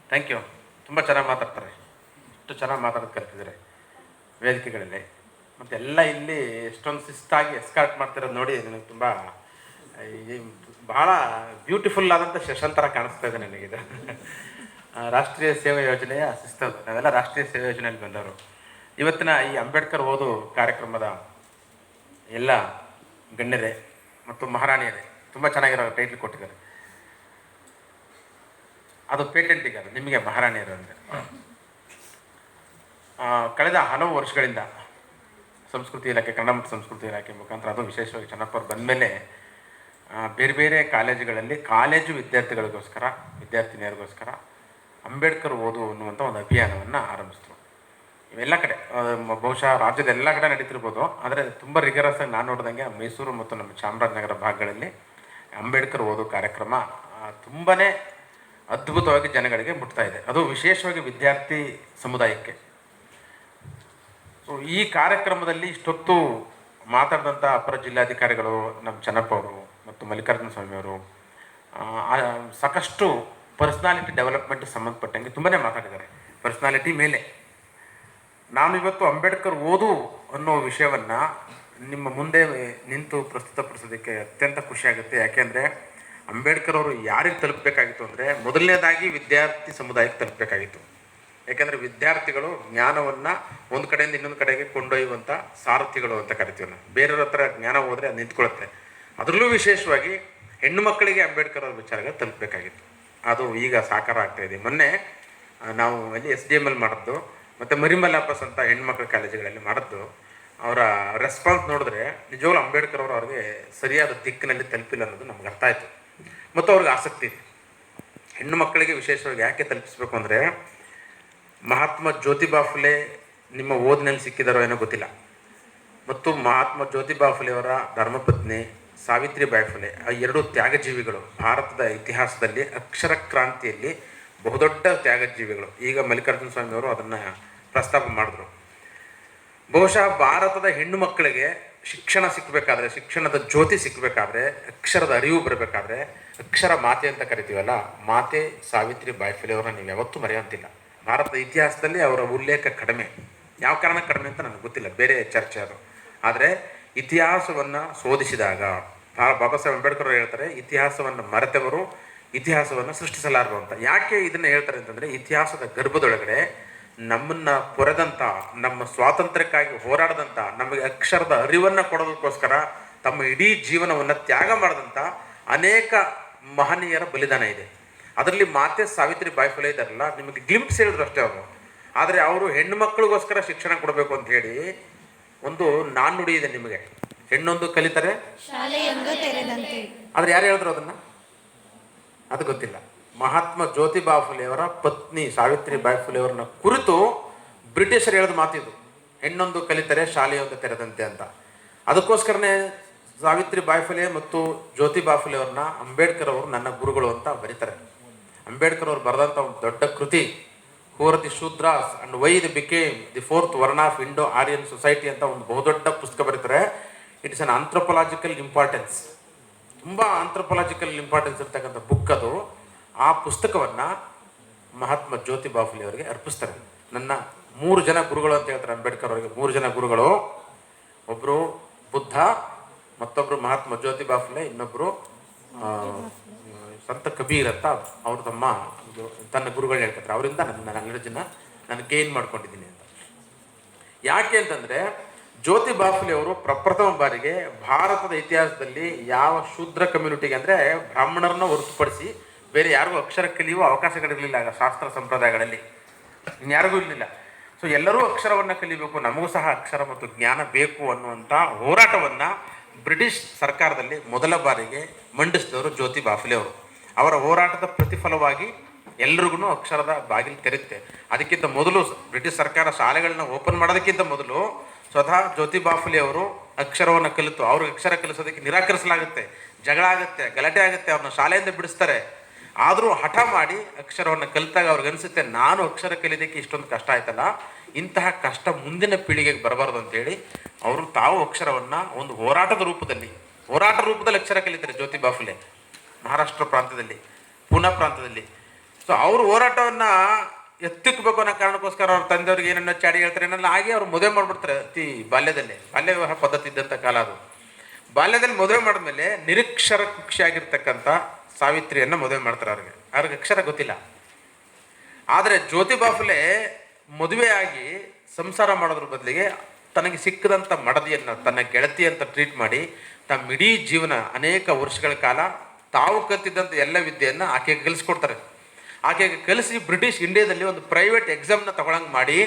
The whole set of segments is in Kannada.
Thank you. ತುಂಬ ಚೆನ್ನಾಗಿ ಮಾತಾಡ್ತಾರೆ. ಎಷ್ಟು ಚೆನ್ನಾಗಿ ಮಾತಾಡೋದು ಕಲ್ತಿದ್ದಾರೆ ವೇದಿಕೆಗಳಲ್ಲಿ. ಮತ್ತು ಎಲ್ಲ ಇಲ್ಲಿ ಎಷ್ಟೊಂದು ಶಿಸ್ತಾಗಿ ಎಸ್ಕಾರ್ಟ್ ಮಾಡ್ತಿರೋದು ನೋಡಿ ನನಗೆ ತುಂಬ ಬಹಳ ಬ್ಯೂಟಿಫುಲ್ ಆದಂಥ ಸೆಷನ್ ಥರ ಕಾಣಿಸ್ತಾ ಇದೆ ನನಗಿದು. ರಾಷ್ಟ್ರೀಯ ಸೇವಾ ಯೋಜನೆಯ ಶಿಸ್ತದು. ನಾವೆಲ್ಲ ರಾಷ್ಟ್ರೀಯ ಸೇವಾ ಯೋಜನೆಯಲ್ಲಿ ಬಂದವರು. ಇವತ್ತಿನ ಈ ಅಂಬೇಡ್ಕರ್ ಓದು ಕಾರ್ಯಕ್ರಮದ ಎಲ್ಲ ಗಣ್ಯರೇ ಮತ್ತು ಮಹಾರಾಣಿಯರೇ ತುಂಬ ಚೆನ್ನಾಗಿರೋ ಟೈಟ್ಲ್ ಕೊಟ್ಟಿದ್ದಾರೆ. ಅದು ಪೇಟೆಂಟ್ ಈಗ ನಿಮಗೆ ಮಹಾರಾಣಿಯರು ಅಂದರೆ. ಕಳೆದ ಹಲವು ವರ್ಷಗಳಿಂದ ಸಂಸ್ಕೃತಿ ಇಲಾಖೆ, ಕನ್ನಡ ಮತ್ತು ಸಂಸ್ಕೃತಿ ಇಲಾಖೆ ಮುಖಾಂತರ, ಅದು ವಿಶೇಷವಾಗಿ ಚೆನ್ನಪ್ಪ ಅವ್ರು ಬಂದ ಮೇಲೆ ಬೇರೆ ಬೇರೆ ಕಾಲೇಜುಗಳಲ್ಲಿ ಕಾಲೇಜು ವಿದ್ಯಾರ್ಥಿಗಳಿಗೋಸ್ಕರ, ವಿದ್ಯಾರ್ಥಿನಿಯರಿಗೋಸ್ಕರ ಅಂಬೇಡ್ಕರ್ ಓದು ಅನ್ನುವಂಥ ಒಂದು ಅಭಿಯಾನವನ್ನು ಆರಂಭಿಸಿದ್ರು. ಇವೆಲ್ಲ ಕಡೆ ಬಹುಶಃ ರಾಜ್ಯದ ಎಲ್ಲ ಕಡೆ ನಡೀತಿರ್ಬೋದು, ಆದರೆ ತುಂಬ ರಿಗರಸ್ ಆಗಿ ನಾನು ನೋಡಿದಂಗೆ ಮೈಸೂರು ಮತ್ತು ನಮ್ಮ ಚಾಮರಾಜನಗರ ಭಾಗಗಳಲ್ಲಿ ಅಂಬೇಡ್ಕರ್ ಓದು ಕಾರ್ಯಕ್ರಮ ತುಂಬಾ ಅದ್ಭುತವಾಗಿ ಜನಗಳಿಗೆ ಮುಟ್ತಾ ಇದೆ. ಅದು ವಿಶೇಷವಾಗಿ ವಿದ್ಯಾರ್ಥಿ ಸಮುದಾಯಕ್ಕೆ. ಸೊ ಈ ಕಾರ್ಯಕ್ರಮದಲ್ಲಿ ಇಷ್ಟೊತ್ತು ಮಾತಾಡಿದಂಥ ಅಪರ ಜಿಲ್ಲಾಧಿಕಾರಿಗಳು, ನಮ್ಮ ಚೆನ್ನಪ್ಪ ಅವರು ಮತ್ತು ಮಲ್ಲಿಕಾರ್ಜುನ ಸ್ವಾಮಿಯವರು ಸಾಕಷ್ಟು ಪರ್ಸ್ನಾಲಿಟಿ ಡೆವಲಪ್ಮೆಂಟ್ಗೆ ಸಂಬಂಧಪಟ್ಟಂಗೆ ತುಂಬಾ ಮಾತಾಡಿದ್ದಾರೆ. ಪರ್ಸ್ನಾಲಿಟಿ ಮೇಲೆ ನಾನು ಇವತ್ತು ಅಂಬೇಡ್ಕರ್ ಓದು ಅನ್ನೋ ವಿಷಯವನ್ನು ನಿಮ್ಮ ಮುಂದೆ ನಿಂತು ಪ್ರಸ್ತುತಪಡಿಸೋದಕ್ಕೆ ಅತ್ಯಂತ ಖುಷಿಯಾಗುತ್ತೆ. ಯಾಕೆಂದರೆ ಅಂಬೇಡ್ಕರ್ ಅವರು ಯಾರಿಗೆ ತಲುಪಬೇಕಾಗಿತ್ತು ಅಂದರೆ, ಮೊದಲನೇದಾಗಿ ವಿದ್ಯಾರ್ಥಿ ಸಮುದಾಯಕ್ಕೆ ತಲುಪಬೇಕಾಗಿತ್ತು. ಯಾಕೆಂದರೆ ವಿದ್ಯಾರ್ಥಿಗಳು ಜ್ಞಾನವನ್ನು ಒಂದು ಕಡೆಯಿಂದ ಇನ್ನೊಂದು ಕಡೆಗೆ ಕೊಂಡೊಯ್ಯುವಂಥ ಸಾರಥಿಗಳು ಅಂತ ಕರಿತೀವಿ ನಾವು. ಬೇರೆಯವ್ರ ಹತ್ರ ಜ್ಞಾನ ಹೋದರೆ ಅದು ನಿಂತ್ಕೊಳ್ಳುತ್ತೆ. ಅದರಲ್ಲೂ ವಿಶೇಷವಾಗಿ ಹೆಣ್ಣು ಮಕ್ಕಳಿಗೆ ಅಂಬೇಡ್ಕರ್ ಅವ್ರ ವಿಚಾರಗಳು ತಲುಪಬೇಕಾಗಿತ್ತು. ಅದು ಈಗ ಸಾಕಾರ ಆಗ್ತಾಯಿದೆ. ಮೊನ್ನೆ ನಾವು ಅಲ್ಲಿ SDML ಮಾಡಿದ್ದು ಮತ್ತು ಮರಿಮಲ್ಲಾಪಸ್ ಅಂತ ಹೆಣ್ಮಕ್ಳ ಕಾಲೇಜುಗಳಲ್ಲಿ ಮಾಡಿದ್ದು, ಅವರ ರೆಸ್ಪಾನ್ಸ್ ನೋಡಿದ್ರೆ ನಿಜವಾಗ್ಲೂ ಅಂಬೇಡ್ಕರ್ ಅವರು ಅವ್ರಿಗೆ ಸರಿಯಾದ ದಿಕ್ಕಿನಲ್ಲಿ ತಲುಪಿಲ್ಲ ಅನ್ನೋದು ನಮ್ಗೆ ಅರ್ಥ ಆಯಿತು. ಮತ್ತು ಅವ್ರಿಗೆ ಆಸಕ್ತಿ ಇದೆ. ಹೆಣ್ಣು ಮಕ್ಕಳಿಗೆ ವಿಶೇಷವಾಗಿ ಯಾಕೆ ತಲುಪಿಸ್ಬೇಕು ಅಂದರೆ, ಮಹಾತ್ಮ ಜ್ಯೋತಿಬಾ ಫುಲೆ ನಿಮ್ಮ ಓದಿನಲ್ಲಿ ಸಿಕ್ಕಿದಾರೋ ಏನೋ ಗೊತ್ತಿಲ್ಲ, ಮತ್ತು ಮಹಾತ್ಮ ಜ್ಯೋತಿಬಾ ಫುಲೆಯವರ ಧರ್ಮಪತ್ನಿ ಸಾವಿತ್ರಿಬಾಯಿ ಫುಲೆ, ಆ ಎರಡೂ ತ್ಯಾಗಜೀವಿಗಳು. ಭಾರತದ ಇತಿಹಾಸದಲ್ಲಿ ಅಕ್ಷರ ಕ್ರಾಂತಿಯಲ್ಲಿ ಬಹುದೊಡ್ಡ ತ್ಯಾಗಜೀವಿಗಳು. ಈಗ ಮಲ್ಲಿಕಾರ್ಜುನ ಸ್ವಾಮಿಯವರು ಅದನ್ನು ಪ್ರಸ್ತಾಪ ಮಾಡಿದ್ರು. ಬಹುಶಃ ಭಾರತದ ಹೆಣ್ಣು ಮಕ್ಕಳಿಗೆ ಶಿಕ್ಷಣ ಸಿಕ್ಕಬೇಕಾದ್ರೆ, ಶಿಕ್ಷಣದ ಜ್ಯೋತಿ ಸಿಕ್ಕಬೇಕಾದ್ರೆ, ಅಕ್ಷರದ ಅರಿವು ಬರಬೇಕಾದ್ರೆ, ಅಕ್ಷರ ಮಾತೆ ಅಂತ ಕರಿತೀವಲ್ಲ, ಮಾತೆ ಸಾವಿತ್ರಿಬಾಯಿ ಫುಲೆ ಅವರನ್ನ ನೀವು ಯಾವತ್ತೂ ಮರೆಯುವಂತಿಲ್ಲ. ಭಾರತದ ಇತಿಹಾಸದಲ್ಲಿ ಅವರ ಉಲ್ಲೇಖ ಕಡಿಮೆ. ಯಾವ ಕಾರಣ ಕಡಿಮೆ ಅಂತ ನನಗೆ ಗೊತ್ತಿಲ್ಲ, ಬೇರೆ ಚರ್ಚೆ ಅದು. ಆದರೆ ಇತಿಹಾಸವನ್ನು ಶೋಧಿಸಿದಾಗ ಬಾಬಾ ಸಾಹೇಬ್ ಅಂಬೇಡ್ಕರ್ ಅವರು ಹೇಳ್ತಾರೆ, ಇತಿಹಾಸವನ್ನು ಮರೆತವರು ಇತಿಹಾಸವನ್ನು ಸೃಷ್ಟಿಸಲಾರರು ಅಂತ. ಯಾಕೆ ಇದನ್ನು ಹೇಳ್ತಾರೆ ಅಂತಂದರೆ, ಇತಿಹಾಸದ ಗರ್ಭದೊಳಗಡೆ ನಮ್ಮನ್ನು ಪೊರೆದಂಥ, ನಮ್ಮ ಸ್ವಾತಂತ್ರ್ಯಕ್ಕಾಗಿ ಹೋರಾಡಿದಂಥ, ನಮಗೆ ಅಕ್ಷರದ ಅರಿವನ್ನು ಕೊಡೋದಕ್ಕೋಸ್ಕರ ತಮ್ಮ ಇಡೀ ಜೀವನವನ್ನು ತ್ಯಾಗ ಮಾಡಿದಂಥ ಅನೇಕ ಮಹನೀಯರ ಬಲಿದಾನ ಇದೆ. ಅದರಲ್ಲಿ ಮಾತೆ ಸಾವಿತ್ರಿಬಾಯಿ ಫುಲೆ ಇದ್ದಾರಲ್ಲ, ನಿಮಗೆ ಗ್ಲಿಂಪ್ಸ್ ಹೇಳಿದ್ರು ಅಷ್ಟೇ ಅವರು. ಆದರೆ ಅವರು ಹೆಣ್ಣು ಮಕ್ಕಳಿಗೋಸ್ಕರ ಶಿಕ್ಷಣ ಕೊಡಬೇಕು ಅಂತ ಹೇಳಿ ಒಂದು ನಾಣ್ಣುಡಿ ಇದೆ ನಿಮಗೆ, ಹೆಣ್ಣೊಂದು ಕಲಿತಾರೆ ಆದರೆ ಯಾರು ಹೇಳಿದ್ರು ಅದನ್ನು? ಅದು ಗೊತ್ತಿಲ್ಲ. ಮಹಾತ್ಮ ಜ್ಯೋತಿಬಾ ಫುಲೆಯವರ ಪತ್ನಿ ಸಾವಿತ್ರಿಬಾಯಿ ಫುಲೆಯವರನ್ನ ಕುರಿತು ಬ್ರಿಟಿಷರು ಹೇಳಿದ ಮಾತಿದು, ಹೆಣ್ಣೊಂದು ಕಲಿತರೆ ಶಾಲೆಯೊಂದು ತೆರೆದಂತೆ ಅಂತ. ಅದಕ್ಕೋಸ್ಕರನೇ ಸಾವಿತ್ರಿಬಾಯಿ ಫುಲೆ ಮತ್ತು ಜ್ಯೋತಿಬಾ ಫುಲೆಯವ್ರನ್ನ ಅಂಬೇಡ್ಕರ್ ಅವರು ನನ್ನ ಗುರುಗಳು ಅಂತ ಬರೀತಾರೆ. ಅಂಬೇಡ್ಕರ್ ಅವರು ಬರೆದಂಥ ಒಂದು ದೊಡ್ಡ ಕೃತಿ who are the Shudras and why the became the fourth varna of Indo Aryan society ಅಂತ ಒಂದು ಬಹುದೊಡ್ಡ ಪುಸ್ತಕ ಬರೀತಾರೆ. It is an anthropological importance, ತುಂಬ ಆಂಥ್ರೋಪೊಲಾಜಿಕಲ್ ಇಂಪಾರ್ಟೆನ್ಸ್ ಇರ್ತಕ್ಕಂಥ ಬುಕ್ ಅದು. ಆ ಪುಸ್ತಕವನ್ನು ಮಹಾತ್ಮ ಜ್ಯೋತಿಬಾ ಫುಲೆ ಅವರಿಗೆ ಅರ್ಪಿಸ್ತಾರೆ. ನನ್ನ 3 ಜನ ಗುರುಗಳು ಅಂತ ಹೇಳ್ತಾರೆ ಅಂಬೇಡ್ಕರ್ ಅವರಿಗೆ. 3 ಜನ ಗುರುಗಳು, ಒಬ್ಬರು ಬುದ್ಧ, ಮತ್ತೊಬ್ಬರು ಮಹಾತ್ಮ ಜ್ಯೋತಿಬಾ ಫುಲೆ, ಇನ್ನೊಬ್ಬರು ಸಂತ ಕಬೀರ್ ಅಂತ ಅವರು ತನ್ನ ಗುರುಗಳು ಹೇಳ್ತಾರೆ. ಅವರಿಂದ ನನ್ನ ನಾಲೆಡ್ಜನ್ನು ನಾನು ಗೇನ್ ಮಾಡ್ಕೊಂಡಿದ್ದೀನಿ ಅಂತ. ಯಾಕೆ ಅಂತಂದರೆ, ಜ್ಯೋತಿಬಾ ಫುಲೆ ಅವರು ಪ್ರಪ್ರಥಮ ಬಾರಿಗೆ ಭಾರತದ ಇತಿಹಾಸದಲ್ಲಿ ಯಾವ ಶೂದ್ರ ಕಮ್ಯುನಿಟಿಗೆ ಅಂದರೆ ಬ್ರಾಹ್ಮಣರನ್ನ ಹೊರತುಪಡಿಸಿ ಬೇರೆ ಯಾರಿಗೂ ಅಕ್ಷರ ಕಲಿಯುವ ಅವಕಾಶಗಳಿರಲಿಲ್ಲ ಆಗ ಶಾಸ್ತ್ರ ಸಂಪ್ರದಾಯಗಳಲ್ಲಿ, ಇನ್ಯಾರಿಗೂ ಇರಲಿಲ್ಲ. ಸೊ ಎಲ್ಲರೂ ಅಕ್ಷರವನ್ನು ಕಲಿಬೇಕು, ನಮಗೂ ಸಹ ಅಕ್ಷರ ಮತ್ತು ಜ್ಞಾನ ಬೇಕು ಅನ್ನುವಂಥ ಹೋರಾಟವನ್ನು ಬ್ರಿಟಿಷ್ ಸರ್ಕಾರದಲ್ಲಿ ಮೊದಲ ಬಾರಿಗೆ ಮಂಡಿಸಿದವರು ಜ್ಯೋತಿಬಾ ಫುಲೆ ಅವರು. ಅವರ ಹೋರಾಟದ ಪ್ರತಿಫಲವಾಗಿ ಎಲ್ರಿಗೂ ಅಕ್ಷರದ ಬಾಗಿಲು ತೆರೆಯುತ್ತೆ. ಅದಕ್ಕಿಂತ ಮೊದಲು ಬ್ರಿಟಿಷ್ ಸರ್ಕಾರ ಶಾಲೆಗಳನ್ನ ಓಪನ್ ಮಾಡೋದಕ್ಕಿಂತ ಮೊದಲು ಸ್ವತಃ ಜ್ಯೋತಿಬಾ ಫುಲೆ ಅವರು ಅಕ್ಷರವನ್ನು ಕಲಿತು, ಅವ್ರಿಗೆ ಅಕ್ಷರ ಕಲಿಸೋದಕ್ಕೆ ನಿರಾಕರಿಸಲಾಗುತ್ತೆ, ಜಗಳ ಆಗುತ್ತೆ, ಗಲಾಟೆ ಆಗುತ್ತೆ, ಅವ್ರನ್ನ ಶಾಲೆಯಿಂದ ಬಿಡಿಸ್ತಾರೆ. ಆದರೂ ಹಠ ಮಾಡಿ ಅಕ್ಷರವನ್ನು ಕಲಿತಾಗ ಅವ್ರಿಗೆ ಅನಿಸುತ್ತೆ, ನಾನು ಅಕ್ಷರ ಕಲಿಯೋದಕ್ಕೆ ಇಷ್ಟೊಂದು ಕಷ್ಟ ಆಯ್ತಲ್ಲ, ಇಂತಹ ಕಷ್ಟ ಮುಂದಿನ ಪೀಳಿಗೆಗೆ ಬರಬಾರ್ದು ಅಂತೇಳಿ ಅವರು ತಾವು ಅಕ್ಷರವನ್ನು ಒಂದು ಹೋರಾಟ ರೂಪದಲ್ಲಿ ಅಕ್ಷರ ಕಲಿತಾರೆ ಜ್ಯೋತಿಬಾ ಫುಲೆ. ಮಹಾರಾಷ್ಟ್ರ ಪ್ರಾಂತ್ಯದಲ್ಲಿ ಪೂನಾ ಪ್ರಾಂತದಲ್ಲಿ. ಸೊ ಅವ್ರ ಹೋರಾಟವನ್ನು ಎತ್ತಿಕ್ಬೇಕು ಅನ್ನೋ ಕಾರಣಕ್ಕೋಸ್ಕರ ಅವ್ರ ತಂದೆಯವ್ರಿಗೆ ಏನನ್ನ ಚಾಡಿ ಹೇಳ್ತಾರೆ ಏನೆಲ್ಲ ಆಗಿ ಅವ್ರು ಮದುವೆ ಮಾಡಿಬಿಡ್ತಾರೆ ಅತಿ ಬಾಲ್ಯದಲ್ಲೇ. ಬಾಲ್ಯ ವಿವಾಹ ಪದ್ಧತಿ ಇದ್ದಂಥ ಕಾಲ ಅದು. ಬಾಲ್ಯದಲ್ಲಿ ಮದುವೆ ಮಾಡಿದ್ಮೇಲೆ ನಿರಕ್ಷರ ಕುಕ್ಷಿಯಾಗಿರ್ತಕ್ಕಂಥ ಸಾವಿತ್ರಿಯನ್ನು ಮದುವೆ ಮಾಡ್ತಾರೆ. ಅವ್ರಿಗೆ ಅಕ್ಷರ ಗೊತ್ತಿಲ್ಲ. ಆದರೆ ಜ್ಯೋತಿಬಾ ಫುಲೆ ಮದುವೆಯಾಗಿ ಸಂಸಾರ ಮಾಡೋದ್ರ ಬದಲಿಗೆ ತನಗೆ ಸಿಕ್ಕದಂಥ ಮಡದಿಯನ್ನು ತನ್ನ ಗೆಳತಿ ಅಂತ ಟ್ರೀಟ್ ಮಾಡಿ ತಮ್ಮ ಇಡೀ ಜೀವನ ಅನೇಕ ವರ್ಷಗಳ ಕಾಲ ತಾವು ಕಲ್ತಿದ್ದಂಥ ಎಲ್ಲ ವಿದ್ಯೆಯನ್ನು ಆಕೆಗೆ ಕಲಿಸ್ಕೊಡ್ತಾರೆ. ಆಕೆಗೆ ಕಲಿಸಿ ಬ್ರಿಟಿಷ್ ಇಂಡಿಯಾದಲ್ಲಿ ಒಂದು ಪ್ರೈವೇಟ್ ಎಕ್ಸಾಮ್ನ ತಗೊಳಂಗೆ ಮಾಡಿ,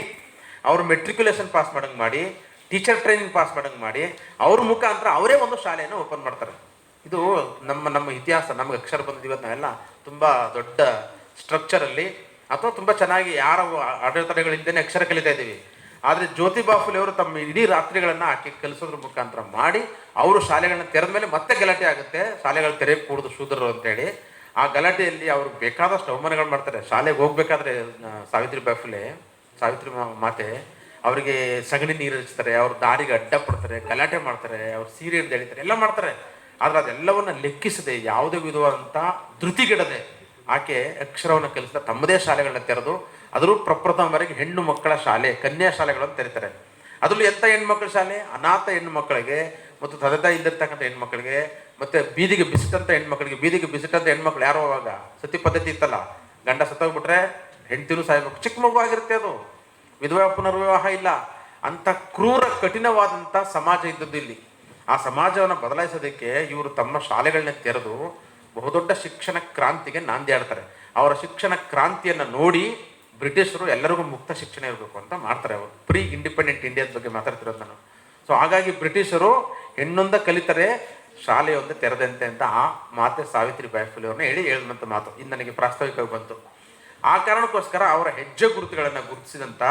ಅವರು ಮೆಟ್ರಿಕ್ಯುಲೇಷನ್ ಪಾಸ್ ಮಾಡೋಂಗೆ ಮಾಡಿ, ಟೀಚರ್ ಟ್ರೈನಿಂಗ್ ಪಾಸ್ ಮಾಡೋಂಗೆ ಮಾಡಿ, ಅವ್ರ ಮುಖಾಂತರ ಅವರೇ ಒಂದು ಶಾಲೆಯನ್ನು ಓಪನ್ ಮಾಡ್ತಾರೆ. ಇದು ನಮ್ಮ ಇತಿಹಾಸ. ನಮಗೆ ಅಕ್ಷರ ಬಂದಿದ್ದು ನಾವೆಲ್ಲ ತುಂಬ ದೊಡ್ಡ ಸ್ಟ್ರಕ್ಚರಲ್ಲಿ ಅಥವಾ ತುಂಬ ಚೆನ್ನಾಗಿ ಯಾರ ಅಡೆತಡೆಗಳಿಂದನೇ ಅಕ್ಷರ ಕಲಿತಾ ಇದ್ದೀವಿ. ಆದರೆ ಜ್ಯೋತಿಬಾ ಫುಲೆ ಅವರು ತಮ್ಮ ಇಡೀ ರಾತ್ರಿಗಳನ್ನು ಆಕೆ ಕಲಿಸೋದ್ರ ಮುಖಾಂತರ ಮಾಡಿ ಅವರು ಶಾಲೆಗಳನ್ನ ತೆರೆದ ಮೇಲೆ ಮತ್ತೆ ಗಲಾಟೆ ಆಗುತ್ತೆ. ಶಾಲೆಗಳು ತೆರೆಯಕ್ಕೆ ಕೂಡುದು ಶೂದ್ರರು ಅಂತೇಳಿ. ಆ ಗಲಾಟೆಯಲ್ಲಿ ಅವ್ರಿಗೆ ಬೇಕಾದಷ್ಟು ಅವಮಾನಗಳು ಮಾಡ್ತಾರೆ. ಶಾಲೆಗೆ ಹೋಗ್ಬೇಕಾದ್ರೆ ಸಾವಿತ್ರಿಬಾಯಿ ಫುಲೆ, ಸಾವಿತ್ರಿ ಮಾತೆ ಅವರಿಗೆ ಸಗಣಿ ನೀರು ಹಚ್ತಾರೆ, ಅವ್ರ ದಾರಿಗೆ ಅಡ್ಡ ಪಡ್ತಾರೆ, ಗಲಾಟೆ ಮಾಡ್ತಾರೆ, ಅವ್ರ ಸೀರೆ ಹಿಡಿದು ಎಳಿತಾರೆ, ಎಲ್ಲ ಮಾಡ್ತಾರೆ. ಆದರೆ ಅದೆಲ್ಲವನ್ನು ಲೆಕ್ಕಿಸದೆ ಯಾವುದೇ ವಿಧವಾದಂಥ ಧೃತಿಗಿಡದೆ ಆಕೆ ಅಕ್ಷರವನ್ನು ಕಲಿಸಿದ ತಮ್ಮದೇ ಶಾಲೆಗಳನ್ನ ತೆರೆದು ಅದರಲ್ಲೂ ಪ್ರಪ್ರಥಮವಾಗಿ ಹೆಣ್ಣು ಮಕ್ಕಳ ಶಾಲೆ, ಕನ್ಯಾ ಶಾಲೆಗಳನ್ನು ತೆರೀತಾರೆ. ಅದರಲ್ಲೂ ಎಂಥ ಹೆಣ್ಮಕ್ಳ ಶಾಲೆ? ಅನಾಥ ಹೆಣ್ಣು ಮಕ್ಕಳಿಗೆ ಮತ್ತು ತಂದೆ ತಾಯಿ ಇಲ್ಲಿರ್ತಕ್ಕಂಥ ಹೆಣ್ಮಕ್ಳಿಗೆ, ಮತ್ತು ಬೀದಿಗೆ ಬಿಸಿಟಂಥ ಹೆಣ್ಮಕ್ಳಿಗೆ. ಬೀದಿಗೆ ಬಿಸಿಟಂಥ ಹೆಣ್ಮಕ್ಳು ಯಾರೋ ಅವಾಗ ಸತಿ ಪದ್ಧತಿ ಇತ್ತಲ್ಲ, ಗಂಡ ಸತ್ತೋಗ್ಬಿಟ್ರೆ ಹೆಂಡ್ತಿನೂ ಸಾಯ್ಬೇಕು. ಚಿಕ್ಕ ಮಗು ಆಗಿರುತ್ತೆ ಅದು, ವಿಧವಾ ಪುನರ್ವಿವಾಹ ಇಲ್ಲ. ಅಂಥ ಕ್ರೂರ ಕಠಿಣವಾದಂಥ ಸಮಾಜ ಇದ್ದದ್ದು ಇಲ್ಲಿ. ಆ ಸಮಾಜವನ್ನು ಬದಲಾಯಿಸೋದಕ್ಕೆ ಇವರು ತಮ್ಮ ಶಾಲೆಗಳನ್ನ ತೆರೆದು ಬಹುದೊಡ್ಡ ಶಿಕ್ಷಣ ಕ್ರಾಂತಿಗೆ ನಾಂದಿ ಆಡ್ತಾರೆ. ಅವರ ಶಿಕ್ಷಣ ಕ್ರಾಂತಿಯನ್ನು ನೋಡಿ ಬ್ರಿಟಿಷರು ಎಲ್ಲರಿಗೂ ಮುಕ್ತ ಶಿಕ್ಷಣ ಇರಬೇಕು ಅಂತ ಮಾಡ್ತಾರೆ. ಅವರು ಪ್ರೀ ಇಂಡಿಪೆಂಡೆಂಟ್ ಇಂಡಿಯಾದ ಬಗ್ಗೆ ಮಾತಾಡ್ತಿರೋದು ನಾನು. ಸೊ ಹಾಗಾಗಿ ಬ್ರಿಟಿಷರು ಹೆಣ್ಣೊಂದ ಕಲಿತರೆ ಶಾಲೆಯೊಂದೇ ತೆರೆದಂತೆ ಅಂತ ಆ ಮಾತೆ ಸಾವಿತ್ರಿಬಾಯಿ ಫುಲೆ ಅವ್ರನ್ನ ಹೇಳಿದಂಥ ಮಾತು ಇನ್ನು ನನಗೆ ಪ್ರಾಸ್ತಾವಿಕವಾಗಿ ಬಂತು. ಆ ಕಾರಣಕ್ಕೋಸ್ಕರ ಅವರ ಹೆಜ್ಜೆ ಗುರುತುಗಳನ್ನು ಗುರುತಿಸಿದಂಥ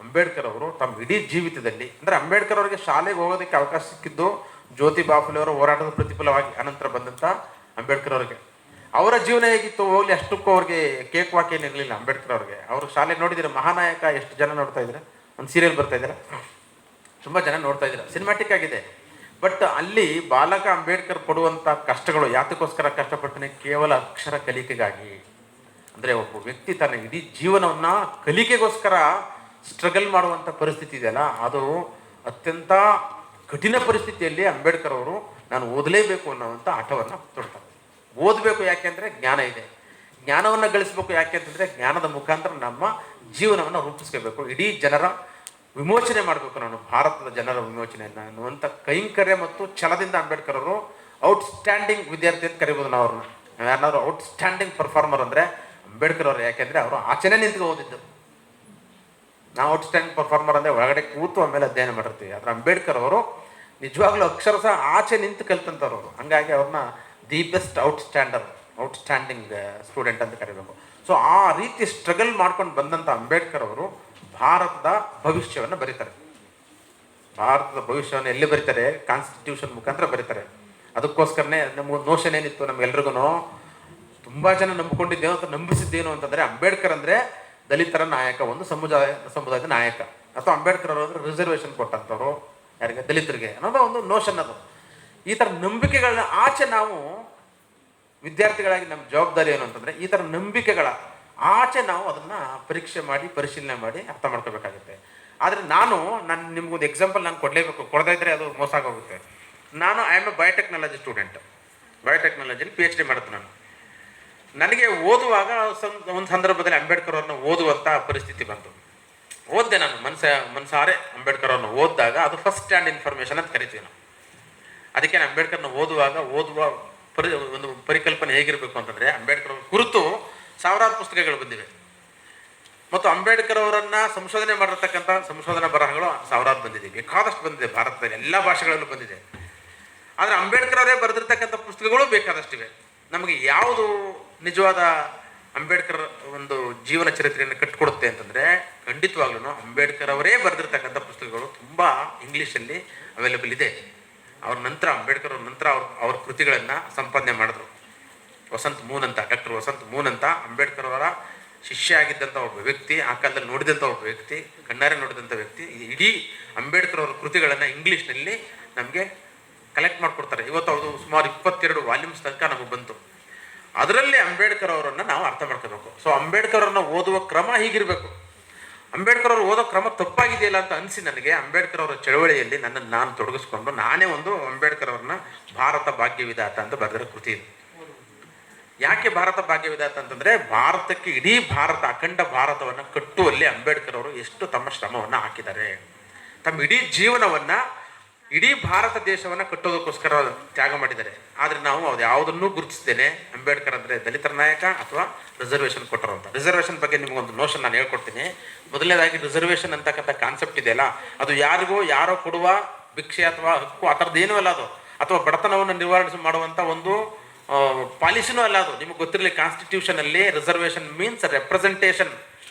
ಅಂಬೇಡ್ಕರ್ ಅವರು ತಮ್ಮ ಇಡೀ ಜೀವಿತದಲ್ಲಿ, ಅಂದರೆ ಅಂಬೇಡ್ಕರ್ ಅವರಿಗೆ ಶಾಲೆಗೆ ಹೋಗೋದಕ್ಕೆ ಅವಕಾಶ ಸಿಕ್ಕಿದ್ದು ಜ್ಯೋತಿಬಾ ಫುಲೆ ಅವರ ಹೋರಾಟದ ಪ್ರತಿಫಲವಾಗಿ ಅನಂತರ ಬಂದಂಥ ಅಂಬೇಡ್ಕರ್ ಅವರಿಗೆ. ಅವರ ಜೀವನ ಹೇಗಿತ್ತು ಹೋಗ್ಲಿ, ಅಷ್ಟಕ್ಕೂ ಅವ್ರಿಗೆ ಕೇಕ್ ವಾಕ್ ಏನಿರಲಿಲ್ಲ ಅಂಬೇಡ್ಕರ್ ಅವ್ರಿಗೆ. ಅವರು ಶಾಲೆ ನೋಡಿದರೆ ಮಹಾನಾಯಕ ಎಷ್ಟು ಜನ ನೋಡ್ತಾ ಇದ್ದಾರೆ, ಒಂದು ಸೀರಿಯಲ್ ಬರ್ತಾ ಇದ್ದಾರೆ, ತುಂಬ ಜನ ನೋಡ್ತಾ ಇದ್ದಾರೆ, ಸಿನಿಮ್ಯಾಟಿಕ್ ಆಗಿದೆ. ಬಟ್ ಅಲ್ಲಿ ಬಾಲಕ ಅಂಬೇಡ್ಕರ್ ಪಡುವಂಥ ಕಷ್ಟಗಳು ಯಾತಕ್ಕೋಸ್ಕರ ಕಷ್ಟಪಟ್ಟನೆ? ಕೇವಲ ಅಕ್ಷರ ಕಲಿಕೆಗಾಗಿ. ಅಂದರೆ ಒಬ್ಬ ವ್ಯಕ್ತಿ ತನ್ನ ಇಡೀ ಜೀವನವನ್ನು ಕಲಿಕೆಗೋಸ್ಕರ ಸ್ಟ್ರಗಲ್ ಮಾಡುವಂಥ ಪರಿಸ್ಥಿತಿ ಇದೆಯಲ್ಲ, ಅದು ಅತ್ಯಂತ ಕಠಿಣ ಪರಿಸ್ಥಿತಿಯಲ್ಲಿ ಅಂಬೇಡ್ಕರ್ ಅವರು ನಾನು ಓದಲೇಬೇಕು ಅನ್ನೋವಂಥ ಹಠವನ್ನು ತೊಡ್ತಾರೆ. ಓದಬೇಕು ಯಾಕೆಂದರೆ ಜ್ಞಾನ ಇದೆ, ಜ್ಞಾನವನ್ನು ಗಳಿಸಬೇಕು ಯಾಕೆ ಅಂತಂದರೆ ಜ್ಞಾನದ ಮುಖಾಂತರ ನಮ್ಮ ಜೀವನವನ್ನು ರೂಪಿಸ್ಕೋಬೇಕು, ಇಡೀ ಜನರ ವಿಮೋಚನೆ ಮಾಡಬೇಕು, ನಾನು ಭಾರತದ ಜನರ ವಿಮೋಚನೆಯನ್ನು ಅನ್ನುವಂಥ ಕೈಂಕರ್ಯ ಮತ್ತು ಛಲದಿಂದ ಅಂಬೇಡ್ಕರ್ ಅವರು ಔಟ್ಸ್ಟ್ಯಾಂಡಿಂಗ್ ವಿದ್ಯಾರ್ಥಿ ಅಂತ ಕರಿಬೋದು ನಾವು ಅವ್ರನ್ನ. ಯಾರನ್ನಾದ್ರು ಔಟ್ಸ್ಟ್ಯಾಂಡಿಂಗ್ ಪರ್ಫಾರ್ಮರ್ ಅಂದರೆ ಅಂಬೇಡ್ಕರ್ ಅವರು. ಯಾಕೆಂದರೆ ಅವರು ಆಚೆನೇ ನಿಂತು ಓದಿದ್ದು. ನಾವು ಔಟ್ಸ್ಟ್ಯಾಂಡಿಂಗ್ ಪರ್ಫಾರ್ಮರ್ ಅಂದರೆ ಒಳಗಡೆ ಕೂತು ಆಮೇಲೆ ಅಧ್ಯಯನ ಮಾಡಿರ್ತೀವಿ. ಆದರೆ ಅಂಬೇಡ್ಕರ್ ಅವರು ನಿಜವಾಗ್ಲೂ ಅಕ್ಷರಶಃ ಆಚೆ ನಿಂತು ಕಲ್ತಂಥವ್ರು ಅವರು. ಹಂಗಾಗಿ ಅವ್ರನ್ನ ದಿ ಬೆಸ್ಟ್ ಔಟ್ಸ್ಟ್ಯಾಂಡಿಂಗ್ ಸ್ಟೂಡೆಂಟ್ ಅಂತ ಕರಿಬೇಕು. ಸೊ ಆ ರೀತಿ ಸ್ಟ್ರಗಲ್ ಮಾಡ್ಕೊಂಡು ಬಂದಂಥ ಅಂಬೇಡ್ಕರ್ ಅವರು ಭಾರತದ ಭವಿಷ್ಯವನ್ನು ಬರೀತಾರೆ. ಭಾರತದ ಭವಿಷ್ಯವನ್ನು ಎಲ್ಲಿ ಬರೀತಾರೆ? ಕಾನ್ಸ್ಟಿಟ್ಯೂಷನ್ ಮುಖಾಂತರ ಬರೀತಾರೆ. ಅದಕ್ಕೋಸ್ಕರನೇ ನಮಗೊಂದು ನೋಷನ್ ಏನಿತ್ತು ನಮ್ಗೆಲ್ರಿಗೂ, ತುಂಬ ಜನ ನಂಬಿಕೊಂಡಿದ್ದೇನೋ ಅಥವಾ ನಂಬಿಸಿದ್ದೇನು ಅಂತಂದರೆ ಅಂಬೇಡ್ಕರ್ ಅಂದರೆ ದಲಿತರ ನಾಯಕ, ಒಂದು ಸಮುದಾಯದ ನಾಯಕ, ಅಥವಾ ಅಂಬೇಡ್ಕರ್ ಅವರು ಅಂದರೆ ರಿಸರ್ವೇಷನ್ ಕೊಟ್ಟಂಥವ್ರು ಯಾರಿಗೆ? ದಲಿತರಿಗೆ ಅನ್ನೋದು ಒಂದು ನೋಷನ್. ಅದು ಈ ಥರ ನಂಬಿಕೆಗಳನ್ನ ಆಚೆ ನಾವು ವಿದ್ಯಾರ್ಥಿಗಳಾಗಿ ನಮ್ಮ ಜವಾಬ್ದಾರಿ ಏನು ಅಂತಂದರೆ ಈ ಥರ ನಂಬಿಕೆಗಳ ಆಚೆ ನಾವು ಅದನ್ನು ಪರೀಕ್ಷೆ ಮಾಡಿ ಪರಿಶೀಲನೆ ಮಾಡಿ ಅರ್ಥ ಮಾಡ್ಕೋಬೇಕಾಗುತ್ತೆ. ಆದರೆ ನಾನು ನಿಮ್ಗೊಂದು ಎಕ್ಸಾಂಪಲ್ ನಾನು ಕೊಡಲೇಬೇಕು, ಕೊಡದೇ ಇದ್ದರೆ ಅದು ಮೋಸ ಆಗೋಗುತ್ತೆ. ನಾನು I am a biotechnology student. ಬಯೋಟೆಕ್ನಾಲಜಿಲಿ PhD ಮಾಡಿದ್ದು ನಾನು. ನನಗೆ ಓದುವಾಗ ಒಂದು ಸಂದರ್ಭದಲ್ಲಿ ಅಂಬೇಡ್ಕರ್ ಅವ್ರನ್ನ ಓದುವಂಥ ಪರಿಸ್ಥಿತಿ ಬಂತು. ಓದಿದೆ ನಾನು ಮನಸಾರೆ ಅಂಬೇಡ್ಕರ್ ಅವ್ರನ್ನ ಓದಿದಾಗ, ಅದು ಫಸ್ಟ್ ಹ್ಯಾಂಡ್ ಇನ್ಫಾರ್ಮೇಷನ್ ಅಂತ ಕರಿತೀವಿ ನಾವು. ಅದಕ್ಕೆ ಅಂಬೇಡ್ಕರ್ನ ಓದುವ ಒಂದು ಪರಿಕಲ್ಪನೆ ಹೇಗಿರಬೇಕು ಅಂತಂದರೆ, ಅಂಬೇಡ್ಕರ್ ಅವ್ರ ಕುರಿತು ಸಾವಿರಾರು ಪುಸ್ತಕಗಳು ಬಂದಿವೆ ಮತ್ತು ಅಂಬೇಡ್ಕರ್ ಅವರನ್ನು ಸಂಶೋಧನೆ ಮಾಡಿರ್ತಕ್ಕಂಥ ಸಂಶೋಧನಾ ಬರಹಗಳು ಸಾವಿರಾರು ಬಂದಿದೆ, ಬೇಕಾದಷ್ಟು ಬಂದಿದೆ, ಭಾರತದಲ್ಲಿ ಎಲ್ಲ ಭಾಷೆಗಳಲ್ಲೂ ಬಂದಿದೆ. ಆದರೆ ಅಂಬೇಡ್ಕರ್ ಅವರೇ ಬರೆದಿರ್ತಕ್ಕಂಥ ಪುಸ್ತಕಗಳು ಬೇಕಾದಷ್ಟಿವೆ. ನಮಗೆ ಯಾವುದು ನಿಜವಾದ ಅಂಬೇಡ್ಕರ್ ಒಂದು ಜೀವನ ಚರಿತ್ರೆಯನ್ನು ಕಟ್ಟಿಕೊಡುತ್ತೆ ಅಂತಂದರೆ, ಖಂಡಿತವಾಗ್ಲೂ ಅಂಬೇಡ್ಕರ್ ಅವರೇ ಬರೆದಿರ್ತಕ್ಕಂಥ ಪುಸ್ತಕಗಳು ತುಂಬ ಇಂಗ್ಲೀಷಲ್ಲಿ ಅವೈಲೇಬಲ್ ಇದೆ. ಅಂಬೇಡ್ಕರ್ ಅವ್ರ ನಂತರ ಅವ್ರ ಕೃತಿಗಳನ್ನು ಸಂಪಾದನೆ ಮಾಡಿದ್ರು. ಡಾಕ್ಟರ್ ವಸಂತ್ ಮೂನ್ ಅಂತ ಅಂಬೇಡ್ಕರ್ ಅವರ ಶಿಷ್ಯ ಆಗಿದ್ದಂಥ ಒಬ್ಬ ವ್ಯಕ್ತಿ, ಆ ಕಾಲದಲ್ಲಿ ನೋಡಿದಂಥ ಒಬ್ಬ ವ್ಯಕ್ತಿ, ಕಣ್ಣಾರೆ ನೋಡಿದಂಥ ವ್ಯಕ್ತಿ, ಇಡೀ ಅಂಬೇಡ್ಕರ್ ಅವರ ಕೃತಿಗಳನ್ನು ಇಂಗ್ಲೀಷ್ನಲ್ಲಿ ನಮಗೆ ಕಲೆಕ್ಟ್ ಮಾಡಿಕೊಡ್ತಾರೆ. ಇವತ್ತು ಅದು ಸುಮಾರು 22 ವಾಲ್ಯೂಮ್ಸ್ ತನಕ ನಮಗೆ ಬಂತು. ಅದರಲ್ಲಿ ಅಂಬೇಡ್ಕರ್ ಅವರನ್ನು ನಾವು ಅರ್ಥ ಮಾಡ್ಕೋಬೇಕು. ಸೊ ಅಂಬೇಡ್ಕರ್ ಅವರನ್ನು ಓದುವ ಕ್ರಮ ಹೀಗಿರಬೇಕು. ಅಂಬೇಡ್ಕರ್ ಅವರು ಓದೋ ಕ್ರಮ ತಪ್ಪಾಗಿದೆಯಲ್ಲ ಅಂತ ಅನಿಸಿ ನನಗೆ ಅಂಬೇಡ್ಕರ್ ಅವರ ಚಳವಳಿಯಲ್ಲಿ ನನ್ನನ್ನು ನಾನು ತೊಡಗಿಸ್ಕೊಂಡು ನಾನೇ ಒಂದು ಅಂಬೇಡ್ಕರ್ ಅವ್ರನ್ನ ಭಾರತ ಭಾಗ್ಯವಿಧಾತ ಅಂತ ಬರೆದಿರೋ ಕೃತಿ ಇದೆ. ಯಾಕೆ ಭಾರತ ಭಾಗ್ಯವಿಧಾತ ಅಂತಂದರೆ, ಭಾರತಕ್ಕೆ ಇಡೀ ಭಾರತ, ಅಖಂಡ ಭಾರತವನ್ನು ಕಟ್ಟುವಲ್ಲಿ ಅಂಬೇಡ್ಕರ್ ಅವರು ಎಷ್ಟು ತಮ್ಮ ಶ್ರಮವನ್ನು ಹಾಕಿದ್ದಾರೆ. ತಮ್ಮ ಇಡೀ ಜೀವನವನ್ನು ಇಡೀ ಭಾರತ ದೇಶವನ್ನು ಕಟ್ಟೋದಕ್ಕೋಸ್ಕರ ತ್ಯಾಗ ಮಾಡಿದ್ದಾರೆ. ಆದರೆ ನಾವು ಅದು ಯಾವುದನ್ನೂ ಗುರುತಿಸ್ತೇನೆ. ಅಂಬೇಡ್ಕರ್ ಅಂದರೆ ದಲಿತರ ನಾಯಕ ಅಥವಾ ರಿಸರ್ವೇಷನ್ ಕೊಟ್ಟರು ಅಂತ. ರಿಸರ್ವೇಷನ್ ಬಗ್ಗೆ ನಿಮಗೊಂದು ನೋಷನ್ ನಾನು ಹೇಳ್ಕೊಡ್ತೀನಿ. ಮೊದಲನೇದಾಗಿ ರಿಸರ್ವೇಷನ್ ಅಂತಕ್ಕಂಥ ಕಾನ್ಸೆಪ್ಟ್ ಇದೆಯಲ್ಲ, ಅದು ಯಾರೋ ಕೊಡುವ ಭಿಕ್ಷೆ ಅಥವಾ ಹಕ್ಕು ಆ ಥರದ್ದು ಏನೂ ಅಲ್ಲ ಅದು, ಅಥವಾ ಬಡತನವನ್ನು ನಿವಾರಣೆ ಮಾಡುವಂಥ ಒಂದು ಪಾಲಿಸಿನೂ ಅಲ್ಲ ಅದು. ನಿಮಗೆ ಗೊತ್ತಿರಲಿ, ಕಾನ್ಸ್ಟಿಟ್ಯೂಷನಲ್ಲಿ reservation means representation.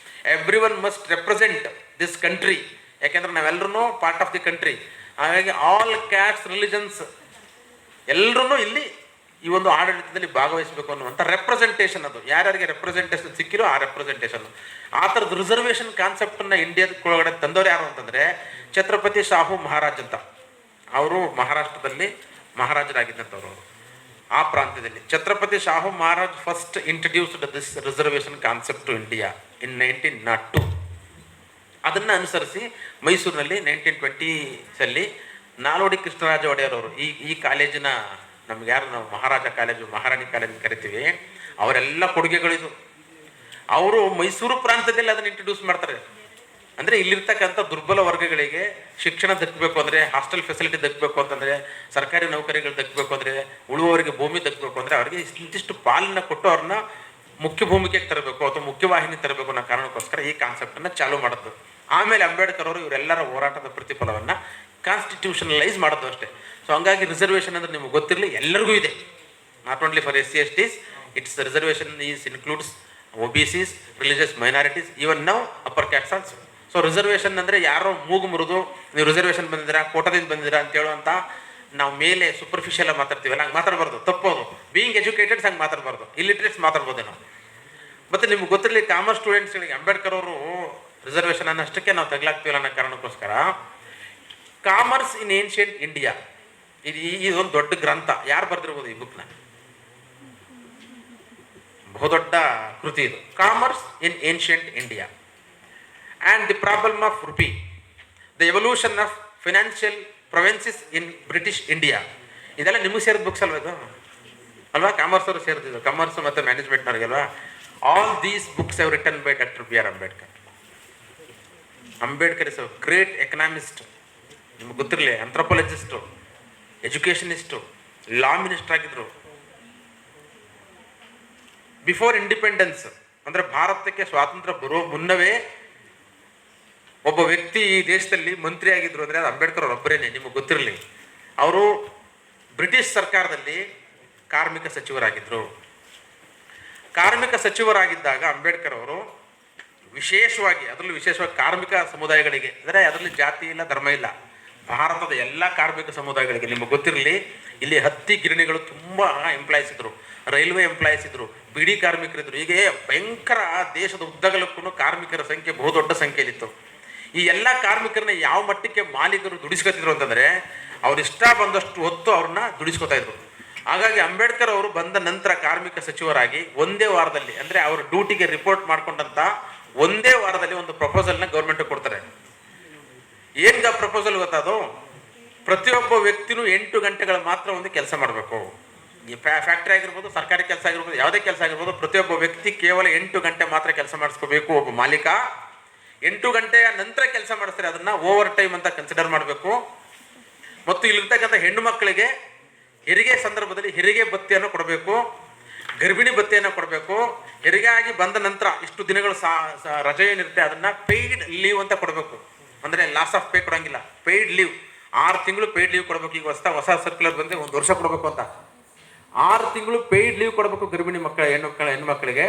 Every one must represent this country. ಯಾಕೆಂದ್ರೆ ನಾವೆಲ್ಲರೂ ಪಾರ್ಟ್ ಆಫ್ ದಿ ಕಂಟ್ರಿ. ಹಾಗಾಗಿ ಆಲ್ ಕ್ಯಾಸ್ಟ್ ರಿಲಿಜನ್ಸ್ ಎಲ್ಲರೂ ಇಲ್ಲಿ ಈ ಒಂದು ಆಡಳಿತದಲ್ಲಿ ಭಾಗವಹಿಸಬೇಕು ಅನ್ನುವಂಥ ರೆಪ್ರೆಸೆಂಟೇಷನ್. ಅದು ಯಾರ್ಯಾರಿಗೆ ರೆಪ್ರೆಸೆಂಟೇಷನ್ ಸಿಕ್ಕಿರೋ ಆ ರೆಪ್ರೆಸೆಂಟೇಷನ್. ಆ ಥರದ ರಿಸರ್ವೇಷನ್ ಕಾನ್ಸೆಪ್ಟನ್ನು ಇಂಡಿಯಾದೊಳಗಡೆ ತಂದವರು ಯಾರು ಅಂತಂದರೆ ಛತ್ರಪತಿ ಶಾಹು ಮಹಾರಾಜ್ ಅಂತ. ಅವರು ಮಹಾರಾಷ್ಟ್ರದಲ್ಲಿ ಮಹಾರಾಜರಾಗಿದ್ದಂಥವ್ರು. ಆ ಪ್ರಾಂತ್ಯದಲ್ಲಿ Chhatrapati Shahu Maharaj first introduced this reservation concept to India in 1902. ಅದನ್ನು ಅನುಸರಿಸಿ ಮೈಸೂರಿನಲ್ಲಿ 1920 ನಾಲ್ವಡಿ ಕೃಷ್ಣರಾಜ ಒಡೆಯರ್ ಅವರು, ಈ ಕಾಲೇಜಿನ ನಮ್ಗೆ ಯಾರು ನಾವು ಮಹಾರಾಜ ಕಾಲೇಜು, ಮಹಾರಾಣಿ ಕಾಲೇಜು ಕರಿತೀವಿ, ಅವರೆಲ್ಲ ಕೊಡುಗೆಗಳಿದು. ಅವರು ಮೈಸೂರು ಪ್ರಾಂತ್ಯದಲ್ಲಿ ಅದನ್ನು ಇಂಟ್ರಡ್ಯೂಸ್ ಮಾಡ್ತಾರೆ. ಅಂದರೆ ಇಲ್ಲಿರ್ತಕ್ಕಂಥ ದುರ್ಬಲ ವರ್ಗಗಳಿಗೆ ಶಿಕ್ಷಣ ದಕ್ಕಬೇಕು ಅಂದರೆ, ಹಾಸ್ಟೆಲ್ ಫೆಸಿಲಿಟಿ ದಕ್ಕಬೇಕು ಅಂತಂದರೆ, ಸರ್ಕಾರಿ ನೌಕರಿಗಳು ದಕ್ಕಬೇಕು ಅಂದರೆ, ಉಳುವವರಿಗೆ ಭೂಮಿ ದಕ್ಕಬೇಕು ಅಂದರೆ ಅವರಿಗೆ ಇಂತಿಷ್ಟು ಪಾಲನ್ನ ಕೊಟ್ಟು ಅವ್ರನ್ನ ಮುಖ್ಯ ಭೂಮಿಕೆಗೆ ತರಬೇಕು ಅಥವಾ ಮುಖ್ಯವಾಹಿನಿ ತರಬೇಕು ಅನ್ನೋ ಕಾರಣಕ್ಕೋಸ್ಕರ ಈ ಕಾನ್ಸೆಪ್ಟನ್ನು ಚಾಲೂ ಮಾಡೋದು. ಆಮೇಲೆ ಅಂಬೇಡ್ಕರ್ ಅವರು ಇವರೆಲ್ಲರ ಹೋರಾಟದ ಪ್ರತಿಫಲವನ್ನು ಕಾನ್ಸ್ಟಿಟ್ಯೂಷನಲೈಸ್ ಮಾಡೋದು ಅಷ್ಟೇ. ಸೊ ಹಂಗಾಗಿ ರಿಸರ್ವೇಷನ್ ಅಂದರೆ ನಿಮ್ಗೆ ಗೊತ್ತಿರಲಿ, ಎಲ್ಲರಿಗೂ ಇದೆ. Not only for SC/STs, it's reservation includes OBCs, religious minorities, even ನಾವು upper caste also. So reservation ಅಂದರೆ ಯಾರೋ ಮೂಗು ಮುರಿದು ನೀವು ರಿಸರ್ವೇಷನ್ ಬಂದಿದ್ದೀರಾ, ಕೋಟದಿಂದ ಬಂದಿದ್ದೀರಾ ಅಂತ ಹೇಳುವಂಥ ನಾವು ಮೇಲೆ ಸೂಪರ್ಫಿಷಿಯಲ್ ಮಾತಾಡ್ತೀವಲ್ಲ, ಹಂಗೆ ಮಾತಾಡಬಾರ್ದು, ತಪ್ಪೋದು. ಬೀಯಿಂಗ್ ಎಜುಕೇಟೆಡ್ಸ್ ಹಂಗೆ ಮಾತಾಡಬಾರ್ದು, ಇಲ್ಲಿಟ್ರೇಟ್ಸ್ ಮಾತಾಡ್ಬೋದು ನಾವು. ಮತ್ತು ನಿಮ್ಗೆ ಗೊತ್ತಿರಲಿ, ಕಾಮರ್ಸ್ ಸ್ಟೂಡೆಂಟ್ಸ್ಗಳಿಗೆ ಅಂಬೇಡ್ಕರ್ ಅವರು ರಿಸರ್ವೇಷನ್ ಅನ್ನಷ್ಟಕ್ಕೆ ನಾವು ತಗಲಾಗ್ತೀವಲ್ಲ ಅನ್ನೋ ಕಾರಣಕ್ಕೋಸ್ಕರ ಕಾಮರ್ಸ್ ಇನ್ ಏನ್ಷಿಯಂಟ್ ಇಂಡಿಯಾ ಇದೊಂದು ದೊಡ್ಡ ಗ್ರಂಥ. ಯಾರು ಬರೆದಿರ್ಬೋದು ಈ ಬುಕ್ನ? ಬಹುದೊಡ್ಡ ಕೃತಿ ಇದು, commerce in ancient India and the problem of rupee, the evolution of financial provinces in British India. ಇದೆಲ್ಲ ನಿಮಗೆ ಸೇರಿದ ಬುಕ್ಸ್ ಅಲ್ವಾ ಇದು? ಅಲ್ವಾ? ಕಾಮರ್ಸ್ ಅವರು ಸೇರಿದ್ದು, ಕಾಮರ್ಸ್ ಮತ್ತು ಮ್ಯಾನೇಜ್ಮೆಂಟ್ನವ್ರಿಗಲ್ವಾ? All these books have written by doctor BR Ambedkar. Ambedkar is a great economist. ನಿಮ್ಗೆ ಗೊತ್ತಿರಲಿ, ಆಂಥ್ರೋಪಾಲಜಿಸ್ಟು, ಎಜುಕೇಷನಿಸ್ಟು, ಲಾ ಮಿನಿಸ್ಟರ್ ಆಗಿದ್ರು. ಬಿಫೋರ್ ಇಂಡಿಪೆಂಡೆನ್ಸ್ ಅಂದರೆ ಭಾರತಕ್ಕೆ ಸ್ವಾತಂತ್ರ್ಯ ಬರೋ ಮುನ್ನವೇ ಒಬ್ಬ ವ್ಯಕ್ತಿ ಈ ದೇಶದಲ್ಲಿ ಮಂತ್ರಿ ಆಗಿದ್ರು ಅಂದರೆ ಅದು ಅಂಬೇಡ್ಕರ್ ಅವರೊಬ್ಬರೇನೆ. ನಿಮಗೆ ಗೊತ್ತಿರಲಿ, ಅವರು ಬ್ರಿಟಿಷ್ ಸರ್ಕಾರದಲ್ಲಿ ಕಾರ್ಮಿಕ ಸಚಿವರಾಗಿದ್ದರು. ಕಾರ್ಮಿಕ ಸಚಿವರಾಗಿದ್ದಾಗ ಅಂಬೇಡ್ಕರ್ ಅವರು ವಿಶೇಷವಾಗಿ ಕಾರ್ಮಿಕ ಸಮುದಾಯಗಳಿಗೆ, ಅಂದರೆ ಅದರಲ್ಲಿ ಜಾತಿ ಇಲ್ಲ, ಧರ್ಮ ಇಲ್ಲ, ಭಾರತದ ಎಲ್ಲ ಕಾರ್ಮಿಕ ಸಮುದಾಯಗಳಿಗೆ. ನಿಮಗೆ ಗೊತ್ತಿರಲಿ, ಇಲ್ಲಿ ಹತ್ತಿ ಗಿರಣಿಗಳು ತುಂಬ ಎಂಪ್ಲಾಯೀಸ್ ಇದ್ದರು, ರೈಲ್ವೆ ಎಂಪ್ಲಾಯೀಸ್ ಇದ್ದರು, ಬಿಡಿ ಕಾರ್ಮಿಕರಿದ್ದರು. ಹೀಗೆ ಭಯಂಕರ ದೇಶದ ಉದ್ದಗಲಕ್ಕೂ ಕಾರ್ಮಿಕರ ಸಂಖ್ಯೆ ಬಹುದೊಡ್ಡ ಸಂಖ್ಯೆಯಲ್ಲಿತ್ತು. ಈ ಎಲ್ಲ ಕಾರ್ಮಿಕರನ್ನ ಯಾವ ಮಟ್ಟಕ್ಕೆ ಮಾಲೀಕರು ದುಡಿಸ್ಕೊತಿದ್ರು ಅಂತಂದರೆ, ಅವ್ರು ಇಷ್ಟ ಬಂದಷ್ಟು ಹೊತ್ತು ಅವ್ರನ್ನ ದುಡಿಸ್ಕೊತಾ ಇದ್ರು. ಹಾಗಾಗಿ ಅಂಬೇಡ್ಕರ್ ಅವರು ಬಂದ ನಂತರ ಕಾರ್ಮಿಕ ಸಚಿವರಾಗಿ ಒಂದೇ ವಾರದಲ್ಲಿ, ಅಂದರೆ ಅವ್ರ ಡ್ಯೂಟಿಗೆ ರಿಪೋರ್ಟ್ ಮಾಡ್ಕೊಂಡಂಥ ಒಂದೇ ವಾರದಲ್ಲಿ ಒಂದು ಪ್ರಪೋಸಲ್ನ ಗೌರ್ಮೆಂಟಿಗೆ ಕೊಡ್ತಾರೆ. ಏನ್ಗ ಪ್ರಪೋಸಲ್ ಗೊತ್ತದು? ಪ್ರತಿಯೊಬ್ಬ ವ್ಯಕ್ತಿನೂ 8 ಗಂಟೆಗಳ ಮಾತ್ರ ಒಂದು ಕೆಲಸ ಮಾಡಬೇಕು. ಈ ಫ್ಯಾಕ್ಟ್ರಿ ಆಗಿರ್ಬೋದು, ಸರ್ಕಾರಿ ಕೆಲಸ ಆಗಿರ್ಬೋದು, ಯಾವುದೇ ಕೆಲಸ ಆಗಿರ್ಬೋದು, ಪ್ರತಿಯೊಬ್ಬ ವ್ಯಕ್ತಿ ಕೇವಲ 8 ಗಂಟೆ ಮಾತ್ರ ಕೆಲಸ ಮಾಡಿಸ್ಕೋಬೇಕು. ಒಬ್ಬ ಮಾಲೀಕ 8 ಗಂಟೆಯ ನಂತರ ಕೆಲಸ ಮಾಡಿಸ್ತಾರೆ, ಅದನ್ನು ಓವರ್ ಟೈಮ್ ಅಂತ ಕನ್ಸಿಡರ್ ಮಾಡಬೇಕು. ಮತ್ತು ಇಲ್ಲಿರ್ತಕ್ಕಂಥ ಹೆಣ್ಣು ಮಕ್ಕಳಿಗೆ ಹೆರಿಗೆ ಸಂದರ್ಭದಲ್ಲಿ ಹೆರಿಗೆ ಭತ್ಯೆಯನ್ನು ಕೊಡಬೇಕು, ಗರ್ಭಿಣಿ ಭತ್ಯೆಯನ್ನು ಕೊಡಬೇಕು. ಹೆರಿಗೆ ಆಗಿ ಬಂದ ನಂತರ ಇಷ್ಟು ದಿನಗಳು ರಜೆ ಏನಿರುತ್ತೆ ಅದನ್ನು ಪೇಯ್ಡ್ ಲೀವ್ ಅಂತ ಕೊಡಬೇಕು. ಅಂದರೆ ಲಾಸ್ ಆಫ್ ಪೇ ಕೊಡೋಂಗಿಲ್ಲ, ಪೇಯ್ಡ್ ಲೀವ್. 6 ತಿಂಗಳು ಪೇಯ್ಡ್ ಲೀವ್ ಕೊಡಬೇಕು. ಈಗ ಹೊಸ ಸರ್ಕ್ಯುಲರ್ ಬಂದರೆ 1 ವರ್ಷ ಕೊಡಬೇಕು ಅಂತ. 6 ತಿಂಗಳು ಪೇಯ್ಡ್ ಲೀವ್ ಕೊಡಬೇಕು ಗರ್ಭಿಣಿ ಹೆಣ್ಣು ಮಕ್ಕಳಿಗೆ.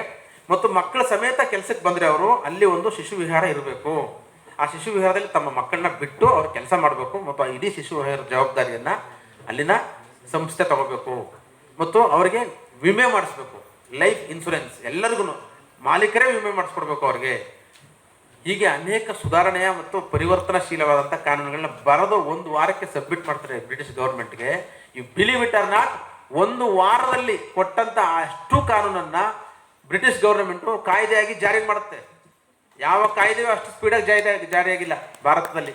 ಮತ್ತು ಮಕ್ಕಳ ಸಮೇತ ಕೆಲಸಕ್ಕೆ ಬಂದರೆ ಅವರು ಅಲ್ಲಿ ಒಂದು ಶಿಶು ವಿಹಾರ ಇರಬೇಕು. ಆ ಶಿಶು ವಿಹಾರದಲ್ಲಿ ತಮ್ಮ ಮಕ್ಕಳನ್ನ ಬಿಟ್ಟು ಅವ್ರು ಕೆಲಸ ಮಾಡಬೇಕು. ಮತ್ತು ಆ ಇಡೀ ಶಿಶು ವಿಹಾರ ಜವಾಬ್ದಾರಿಯನ್ನು ಅಲ್ಲಿನ ಸಂಸ್ಥೆ ತಗೋಬೇಕು. ಮತ್ತು ಅವರಿಗೆ ವಿಮೆ ಮಾಡಿಸ್ಬೇಕು, ಲೈಫ್ ಇನ್ಶೂರೆನ್ಸ್. ಎಲ್ಲರಿಗೂ ಮಾಲೀಕರೇ ವಿಮೆ ಮಾಡಿಸ್ಕೊಡ್ಬೇಕು ಅವ್ರಿಗೆ. ಹೀಗೆ ಅನೇಕ ಸುಧಾರಣೆಯ ಮತ್ತು ಪರಿವರ್ತನಶೀಲವಾದಂಥ ಕಾನೂನುಗಳನ್ನ ಬರೆದು 1 ವಾರಕ್ಕೆ ಸಬ್ಮಿಟ್ ಮಾಡ್ತಾರೆ ಬ್ರಿಟಿಷ್ ಗೌರ್ಮೆಂಟ್ಗೆ. You believe it or not, ಒಂದು ವಾರದಲ್ಲಿ ಕೊಟ್ಟಂತ ಅಷ್ಟು ಕಾನೂನನ್ನು ಬ್ರಿಟಿಷ್ ಗೌರ್ಮೆಂಟು ಕಾಯ್ದೆಯಾಗಿ ಜಾರಿ ಮಾಡುತ್ತೆ. ಯಾವ ಕಾಯ್ದೆಯೂ ಅಷ್ಟು ಸ್ಪೀಡಾಗಿ ಜಾರಿಯಾಗಿಲ್ಲ ಭಾರತದಲ್ಲಿ.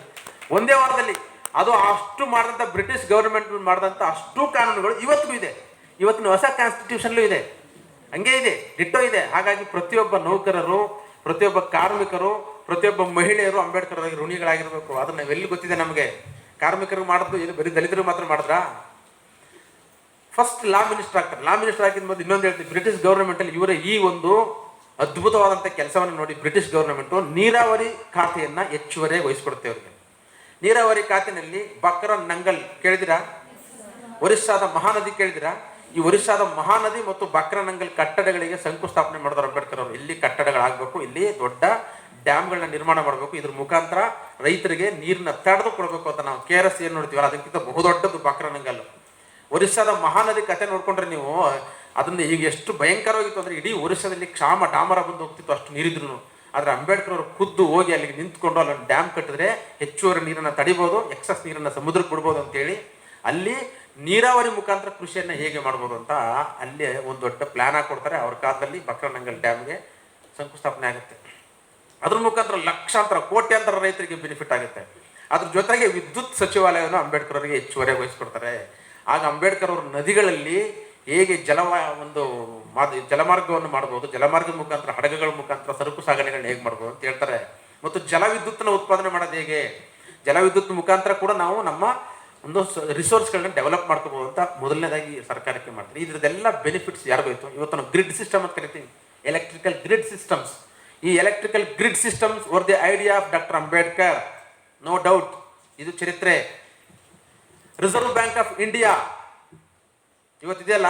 ಒಂದೇ ವಾರದಲ್ಲಿ ಅದು ಅಷ್ಟು ಮಾಡಿದಂಥ ಬ್ರಿಟಿಷ್ ಗೌರ್ಮೆಂಟ್ ಮಾಡಿದಂಥ ಅಷ್ಟು ಕಾನೂನುಗಳು ಇವತ್ತಿಗೂ ಇದೆ. ಇವತ್ತಿನ ಹೊಸ ಕಾನ್ಸ್ಟಿಟ್ಯೂಷನ್ಲೂ ಇದೆ, ಹಂಗೆ ಇದೆ, ಡಿಟ್ಟೋ ಇದೆ. ಹಾಗಾಗಿ ಪ್ರತಿಯೊಬ್ಬ ನೌಕರರು, ಪ್ರತಿಯೊಬ್ಬ ಕಾರ್ಮಿಕರು, ಪ್ರತಿಯೊಬ್ಬ ಮಹಿಳೆಯರು ಅಂಬೇಡ್ಕರ್ ಋಣಿಗಳಾಗಿರ್ಬೇಕು. ಅದನ್ನ ನಾವೆಲ್ಲಿ ಗೊತ್ತಿದೆ ನಮಗೆ? ಕಾರ್ಮಿಕರು ಮಾಡಿದ್ದು ಇದು ಬರೀ ದಲಿತರು ಮಾತ್ರ ಮಾಡಿದ್ರಾ? ಫಸ್ಟ್ ಲಾ ಮಿನಿಸ್ಟರ್ ಆಗ್ತಾರೆ. ಲಾ ಮಿನಿಸ್ಟರ್ ಆಗಿದ ಮೊದಲು ಇನ್ನೊಂದು ಹೇಳ್ತೀವಿ, ಬ್ರಿಟಿಷ್ ಗೌರ್ಮೆಂಟಲ್ಲಿ ಇವರೇ ಈ ಒಂದು ಅದ್ಭುತವಾದಂಥ ಕೆಲಸವನ್ನು ನೋಡಿ ಬ್ರಿಟಿಷ್ ಗೌರ್ಮೆಂಟು ನೀರಾವರಿ ಖಾತೆಯನ್ನು ಹೆಚ್ಚುವರಿಯಾಗಿ ವಹಿಸ್ಕೊಡುತ್ತೆ ಅವರಿಗೆ. ನೀರಾವರಿ ಖಾತೆಯಲ್ಲಿ ಬಕ್ರನ್ ನಂಗಲ್ ಕೇಳಿದಿರಾ? ಒರಿಸ್ಸಾದ ಮಹಾನದಿ ಕೇಳಿದಿರಾ? ಈ ಒರಿಸ್ಸಾದ ಮಹಾನದಿ ಮತ್ತು ಬಕ್ರನಂಗಲ್ ಕಟ್ಟಡಗಳಿಗೆ ಶಂಕುಸ್ಥಾಪನೆ ಮಾಡಿದ್ರು ಅಂಬೇಡ್ಕರ್ ಅವರು. ಇಲ್ಲಿ ಕಟ್ಟಡಗಳಾಗಬೇಕು, ಇಲ್ಲಿ ದೊಡ್ಡ ಡ್ಯಾಮ್ಗಳನ್ನ ನಿರ್ಮಾಣ ಮಾಡಬೇಕು, ಇದ್ರ ಮುಖಾಂತರ ರೈತರಿಗೆ ನೀರನ್ನ ತಡೆದು ಕೊಡಬೇಕು ಅಂತ. ನಾವು KRS ಏನು ನೋಡ್ತೀವಲ್ಲ ಅದಕ್ಕಿಂತ ಬಹುದೊಡ್ಡದು ಬಕ್ರನಂಗಲ್. ಒರಿಸ್ಸಾದ ಮಹಾನದಿ ಕತೆ ನೋಡ್ಕೊಂಡ್ರೆ ನೀವು ಅದನ್ನ ಈಗ ಎಷ್ಟು ಭಯಂಕರವಾಗಿತ್ತು ಅಂದರೆ ಇಡೀ ಒರಿಸ್ಸಾದಲ್ಲಿ ಕ್ಷಾಮ ಡಾಮರ ಬಂದು ಹೋಗ್ತಿತ್ತು, ಅಷ್ಟು ನೀರಿದ್ರು. ಆದರೆ ಅಂಬೇಡ್ಕರ್ ಅವರು ಖುದ್ದು ಹೋಗಿ ಅಲ್ಲಿಗೆ ನಿಂತ್ಕೊಂಡು ಅಲ್ಲೊಂದು ಡ್ಯಾಮ್ ಕಟ್ಟಿದ್ರೆ ಹೆಚ್ಚುವರಿ ನೀರನ್ನು ತಡಿಬೋದು, ಎಕ್ಸಸ್ ನೀರನ್ನು ಸಮುದ್ರಕ್ಕೆ ಬಿಡ್ಬೋದು ಅಂತೇಳಿ ಅಲ್ಲಿ ನೀರಾವರಿ ಮುಖಾಂತರ ಕೃಷಿಯನ್ನು ಹೇಗೆ ಮಾಡ್ಬೋದು ಅಂತ ಅಲ್ಲಿ ಒಂದು ದೊಡ್ಡ ಪ್ಲಾನ್ ಹಾಕೊಡ್ತಾರೆ. ಅವ್ರ ಕಾಲದಲ್ಲಿ ಬಕ್ರನಂಗಲ್ ಡ್ಯಾಮ್ಗೆ ಶಂಕುಸ್ಥಾಪನೆ ಆಗುತ್ತೆ. ಅದ್ರ ಮುಖಾಂತರ ಲಕ್ಷಾಂತರ ಕೋಟ್ಯಾಂತರ ರೈತರಿಗೆ ಬೆನಿಫಿಟ್ ಆಗುತ್ತೆ. ಅದ್ರ ಜೊತೆಗೆ ವಿದ್ಯುತ್ ಸಚಿವಾಲಯವನ್ನು ಅಂಬೇಡ್ಕರ್ ಅವರಿಗೆ ಹೆಚ್ಚುವರಿಯಾಗಿ ವಹಿಸ್ಕೊಡ್ತಾರೆ. ಆಗ ಅಂಬೇಡ್ಕರ್ ಅವರು ನದಿಗಳಲ್ಲಿ ಹೇಗೆ ಜಲಮಾರ್ಗವನ್ನು ಮಾಡ್ಬೋದು, ಜಲಮಾರ್ಗದ ಮುಖಾಂತರ ಹಡಗುಗಳ ಮುಖಾಂತರ ಸರಕು ಸಾಗಣೆಗಳನ್ನ ಹೇಗೆ ಮಾಡ್ಬೋದು ಅಂತ ಹೇಳ್ತಾರೆ. ಮತ್ತು ಜಲವಿದ್ಯುತ್ನ ಉತ್ಪಾದನೆ ಮಾಡೋದು ಹೇಗೆ, ಜಲವಿದ್ಯುತ್ ಮುಖಾಂತರ ಕೂಡ ನಾವು ನಮ್ಮ ಒಂದು ರಿಸೋರ್ಸ್ಗಳನ್ನ ಡೆವಲಪ್ ಮಾಡ್ಕೋಬೋದು ಅಂತ ಮೊದಲನೇದಾಗಿ ಸರ್ಕಾರಕ್ಕೆ ಮಾಡ್ತಾರೆ. ಇದ್ರದ್ದೆಲ್ಲ ಬೆನಿಫಿಟ್ಸ್ ಯಾರಿಗೋಯ್ತು? ಇವತ್ತು ನಾವು ಗ್ರಿಡ್ ಸಿಸ್ಟಮ್ ಅಂತ ಕರಿತೀವಿ, ಎಲೆಕ್ಟ್ರಿಕಲ್ ಗ್ರಿಡ್ ಸಿಸ್ಟಮ್ಸ್. ಈ electrical grid systems were the idea of doctor Ambedkar, no doubt. ಇದು ಚರಿತ್ರೆ. ರಿಸರ್ವ್ ಬ್ಯಾಂಕ್ ಆಫ್ ಇಂಡಿಯಾ ಇವತ್ತಿದೆಯಲ್ಲ,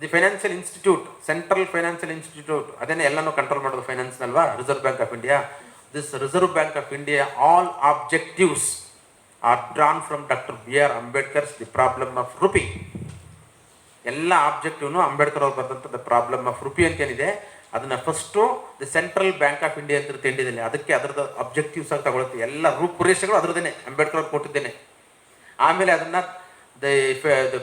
the financial institute, central financial institute, ಅದನ್ನೇ ಎಲ್ಲನೂ ಕಂಟ್ರೋಲ್ ಮಾಡೋದು ಫೈನಾನ್ಸ್ನಲ್ವಾ, reserve bank of India. This reserve bank of India all objectives are drawn from doctor B.R. Ambedkar's the problem of rupee. ಎಲ್ಲ ಆಬ್ಜೆಕ್ಟಿವ್ನು ಅಂಬೇಡ್ಕರ್ ಅವ್ರು ಬರೆದಂಥ ದ ಪ್ರಾಬ್ಲಮ್ ಆಫ್ ರುಪಿ ಅಂತೇನಿದೆ ಅದನ್ನು first the central bank of India ಅಂತ ತಿಂಡಿದ್ದೇನೆ, ಅದಕ್ಕೆ ಅದರದ್ದು ಅಬ್ಜೆಕ್ಟಿವ್ಸ್ ಆಗಿ ತಗೊಳುತ್ತೆ. ಎಲ್ಲ ರೂಪುರೇಷೆಗಳು ಅದರದ್ದೇನೆ, ಅಂಬೇಡ್ಕರ್ ಅವ್ರು ಕೊಟ್ಟಿದ್ದೇನೆ. ಆಮೇಲೆ ಅದನ್ನು ದ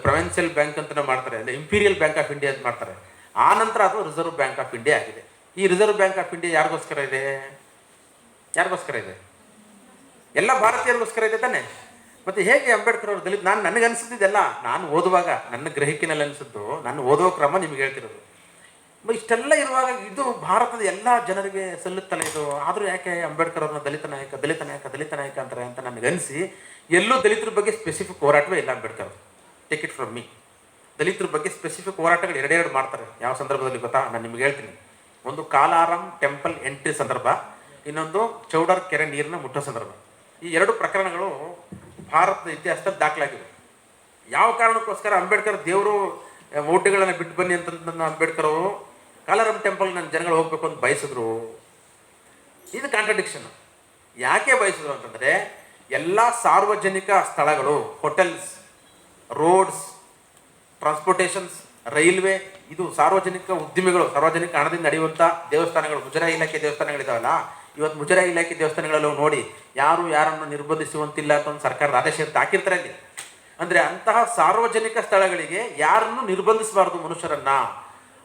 ಪ್ರೊವಿನ್ಷಿಯಲ್ ಬ್ಯಾಂಕ್ ಅಂತ ಮಾಡ್ತಾರೆ, ಇಂಪೀರಿಯಲ್ ಬ್ಯಾಂಕ್ ಆಫ್ ಇಂಡಿಯಾ ಅಂತ ಮಾಡ್ತಾರೆ. ಆ ನಂತರ ಅದು ರಿಸರ್ವ್ ಬ್ಯಾಂಕ್ ಆಫ್ ಇಂಡಿಯಾ ಆಗಿದೆ. ಈ ರಿಸರ್ವ್ ಬ್ಯಾಂಕ್ ಆಫ್ ಇಂಡಿಯಾ ಯಾರಿಗೋಸ್ಕರ ಇದೆ? ಎಲ್ಲ ಭಾರತೀಯರಿಗೋಸ್ಕರ ಇದೆ ತಾನೆ. ಮತ್ತು ಹೇಗೆ ಅಂಬೇಡ್ಕರ್ ಅವರು ದಲಿತ? ನನಗನ್ಸಿದ್ದೆಲ್ಲ ನಾನು ಓದುವಾಗ ನನ್ನ ಗ್ರಹಿಕೆನಲ್ಲಿ ಅನಿಸಿದ್ದು, ನಾನು ಓದೋ ಕ್ರಮ ನಿಮ್ಗೆ ಹೇಳ್ತಿರೋದು. ಇಷ್ಟೆಲ್ಲ ಇರುವಾಗ ಇದು ಭಾರತದ ಎಲ್ಲ ಜನರಿಗೆ ಸಲ್ಲುತ್ತಲ್ಲ ಇದು. ಆದರೂ ಯಾಕೆ ಅಂಬೇಡ್ಕರ್ ಅವ್ರನ್ನ ದಲಿತ ನಾಯಕ ಅಂತಾರೆ ಅಂತ ನನಗನ್ನಿಸಿ, ಎಲ್ಲೂ ದಲಿತರ ಬಗ್ಗೆ ಸ್ಪೆಸಿಫಿಕ್ ಹೋರಾಟವೇ ಇಲ್ಲ Ambedkar. Take it from me. ದಲಿತರ ಬಗ್ಗೆ ಸ್ಪೆಸಿಫಿಕ್ ಹೋರಾಟಗಳು ಎರಡೆರಡು ಮಾಡ್ತಾರೆ. ಯಾವ ಸಂದರ್ಭದಲ್ಲಿ ಗೊತ್ತಾ? ನಾನು ನಿಮ್ಗೆ ಹೇಳ್ತೀನಿ. ಒಂದು ಕಾಲಾರಾಮ್ ಟೆಂಪಲ್ ಎಂಟ್ರಿ ಸಂದರ್ಭ, ಇನ್ನೊಂದು ಚೌಡರ್ ಕೆರೆ ನೀರನ್ನ ಮುಟ್ಟೋ ಸಂದರ್ಭ. ಈ ಎರಡು ಪ್ರಕರಣಗಳು ಭಾರತದ ಇತಿಹಾಸದಲ್ಲಿ ದಾಖಲಾಗಿವೆ. ಯಾವ ಕಾರಣಕ್ಕೋಸ್ಕರ ಅಂಬೇಡ್ಕರ್ ದೇವರು ಓಟುಗಳನ್ನು ಬಿಟ್ಟು ಬನ್ನಿ ಅಂತ ಅಂಬೇಡ್ಕರ್ ಅವರು ಕಾಲಾರಾಮ್ ಟೆಂಪಲ್ ನನ್ನ ಜನಗಳು ಹೋಗ್ಬೇಕು ಅಂತ ಬಯಸಿದ್ರು. ಇದು ಕಾಂಟ್ರಡಿಕ್ಷನ್. ಯಾಕೆ ಬಯಸಿದ್ರು ಅಂತಂದರೆ, ಎಲ್ಲ ಸಾರ್ವಜನಿಕ ಸ್ಥಳಗಳು, ಹೋಟೆಲ್ಸ್, ರೋಡ್ಸ್, ಟ್ರಾನ್ಸ್ಪೋರ್ಟೇಷನ್ಸ್, ರೈಲ್ವೆ, ಇದು ಸಾರ್ವಜನಿಕ ಉದ್ದಿಮೆಗಳು, ಸಾರ್ವಜನಿಕ ಹಣದಿಂದ ನಡೆಯುವಂಥ ದೇವಸ್ಥಾನಗಳು, ಮುಜರಾಯಿ ಇಲಾಖೆ ದೇವಸ್ಥಾನಗಳಿದಾವಲ್ಲ, ಇವತ್ತು ಮುಜರಾಯಿ ಇಲಾಖೆ ದೇವಸ್ಥಾನಗಳಲ್ಲಿ ನೋಡಿ ಯಾರು ಯಾರನ್ನು ನಿರ್ಬಂಧಿಸುವಂತಿಲ್ಲ ಅಂತ ಒಂದು ಸರ್ಕಾರದ ಆದೇಶ ಅಂತ ಹಾಕಿರ್ತಾರೆ ಅಲ್ಲಿ. ಅಂದರೆ ಅಂತಹ ಸಾರ್ವಜನಿಕ ಸ್ಥಳಗಳಿಗೆ ಯಾರನ್ನು ನಿರ್ಬಂಧಿಸಬಾರ್ದು ಮನುಷ್ಯರನ್ನ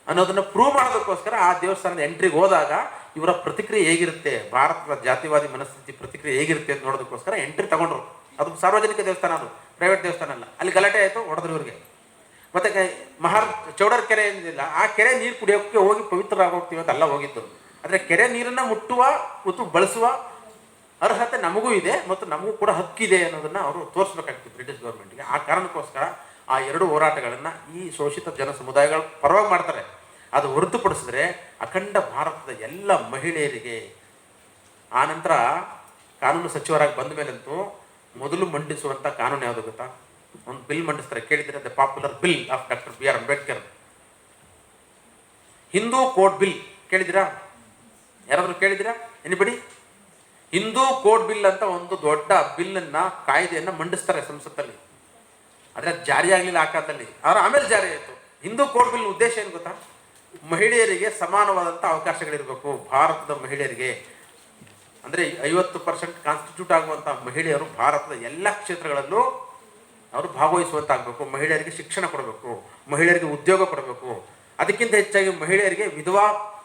ಅನ್ನೋದನ್ನು ಪ್ರೂವ್ ಮಾಡೋದಕ್ಕೋಸ್ಕರ ಆ ದೇವಸ್ಥಾನದ ಎಂಟ್ರಿಗೆ ಹೋದಾಗ ಇವರ ಪ್ರತಿಕ್ರಿಯೆ ಹೇಗಿರುತ್ತೆ, ಭಾರತದ ಜಾತಿವಾದಿ ಮನಸ್ಥಿತಿ ಪ್ರತಿಕ್ರಿಯೆ ಹೇಗಿರುತ್ತೆ ಅಂತ ನೋಡೋದಕ್ಕೋಸ್ಕರ ಎಂಟ್ರಿ ತಗೊಂಡ್ರು. ಅದು ಸಾರ್ವಜನಿಕ ದೇವಸ್ಥಾನ, ಅದು ಪ್ರೈವೇಟ್ ದೇವಸ್ಥಾನ ಅಲ್ಲ. ಅಲ್ಲಿ ಗಲಾಟೆ ಆಯಿತು, ಹೊಡೆದ್ರು ಇವ್ರಿಗೆ. ಮತ್ತು ಚೌಡರ್ ಕೆರೆ ಏನಿಲ್ಲ, ಆ ಕೆರೆ ನೀರು ಕುಡಿಯೋಕ್ಕೆ ಹೋಗಿ ಪವಿತ್ರರಾಗಿ ಹೋಗ್ತೀವಿ ಅಂತ ಅಲ್ಲ ಹೋಗಿದ್ದು. ಆದರೆ ಕೆರೆ ನೀರನ್ನು ಮುಟ್ಟುವ ಮತ್ತು ಬಳಸುವ ಅರ್ಹತೆ ನಮಗೂ ಇದೆ ಮತ್ತು ನಮಗೂ ಕೂಡ ಹಕ್ಕಿದೆ ಅನ್ನೋದನ್ನು ಅವರು ತೋರಿಸ್ಬೇಕಾಗ್ತದೆ ಬ್ರಿಟಿಷ್ ಗೌರ್ಮೆಂಟ್ಗೆ. ಆ ಕಾರಣಕ್ಕೋಸ್ಕರ ಆ ಎರಡು ಹೋರಾಟಗಳನ್ನು ಈ ಶೋಷಿತ ಜನ ಸಮುದಾಯಗಳ ಪರವಾಗಿ ಮಾಡ್ತಾರೆ. ಅದು ಹೊರತುಪಡಿಸಿದ್ರೆ ಅಖಂಡ ಭಾರತದ ಎಲ್ಲ ಮಹಿಳೆಯರಿಗೆ. ಆ ನಂತರ ಕಾನೂನು ಸಚಿವರಾಗಿ ಬಂದ ಮೇಲಂತೂ ಮೊದಲು ಮಂಡಿಸುವಂಥ ಕಾನೂನು ಯಾವುದು ಗೊತ್ತಾ? ಒಂದು ಬಿಲ್ ಮಂಡಿಸ್ತಾರೆ, ಕೇಳಿದರೆ the popular bill of doctor B.R. Ambedkar. Hindu code bill ಕೇಳಿದಿರಾ? ಯಾರಾದರೂ ಕೇಳಿದಿರಾ? ಎನಿಬಡಿ? ಹಿಂದೂ ಕೋಡ್ ಬಿಲ್ ಅಂತ ಒಂದು ದೊಡ್ಡ ಬಿಲ್ಲನ್ನು, ಕಾಯ್ದೆಯನ್ನು ಮಂಡಿಸ್ತಾರೆ ಸಂಸತ್ತಲ್ಲಿ. ಆದರೆ ಜಾರಿಯಾಗಲಿಲ್ಲ ಆ ಕಾಲದಲ್ಲಿ, ಆದರೆ ಆಮೇಲೆ ಜಾರಿ ಆಯಿತು. ಹಿಂದೂ ಕೋಡ್ ಬಿಲ್ ಉದ್ದೇಶ ಏನು ಗೊತ್ತಾ? ಮಹಿಳೆಯರಿಗೆ ಸಮಾನವಾದಂಥ ಅವಕಾಶಗಳಿರಬೇಕು. ಭಾರತದ ಮಹಿಳೆಯರಿಗೆ ಅಂದರೆ 50% ಕಾನ್ಸ್ಟಿಟ್ಯೂಟ್ ಆಗುವಂಥ ಮಹಿಳೆಯರು ಭಾರತದ ಎಲ್ಲ ಕ್ಷೇತ್ರಗಳಲ್ಲೂ ಅವರು ಭಾಗವಹಿಸುವಂತಾಗಬೇಕು, ಮಹಿಳೆಯರಿಗೆ ಶಿಕ್ಷಣ ಕೊಡಬೇಕು, ಮಹಿಳೆಯರಿಗೆ ಉದ್ಯೋಗ ಕೊಡಬೇಕು. ಅದಕ್ಕಿಂತ ಹೆಚ್ಚಾಗಿ ಮಹಿಳೆಯರಿಗೆ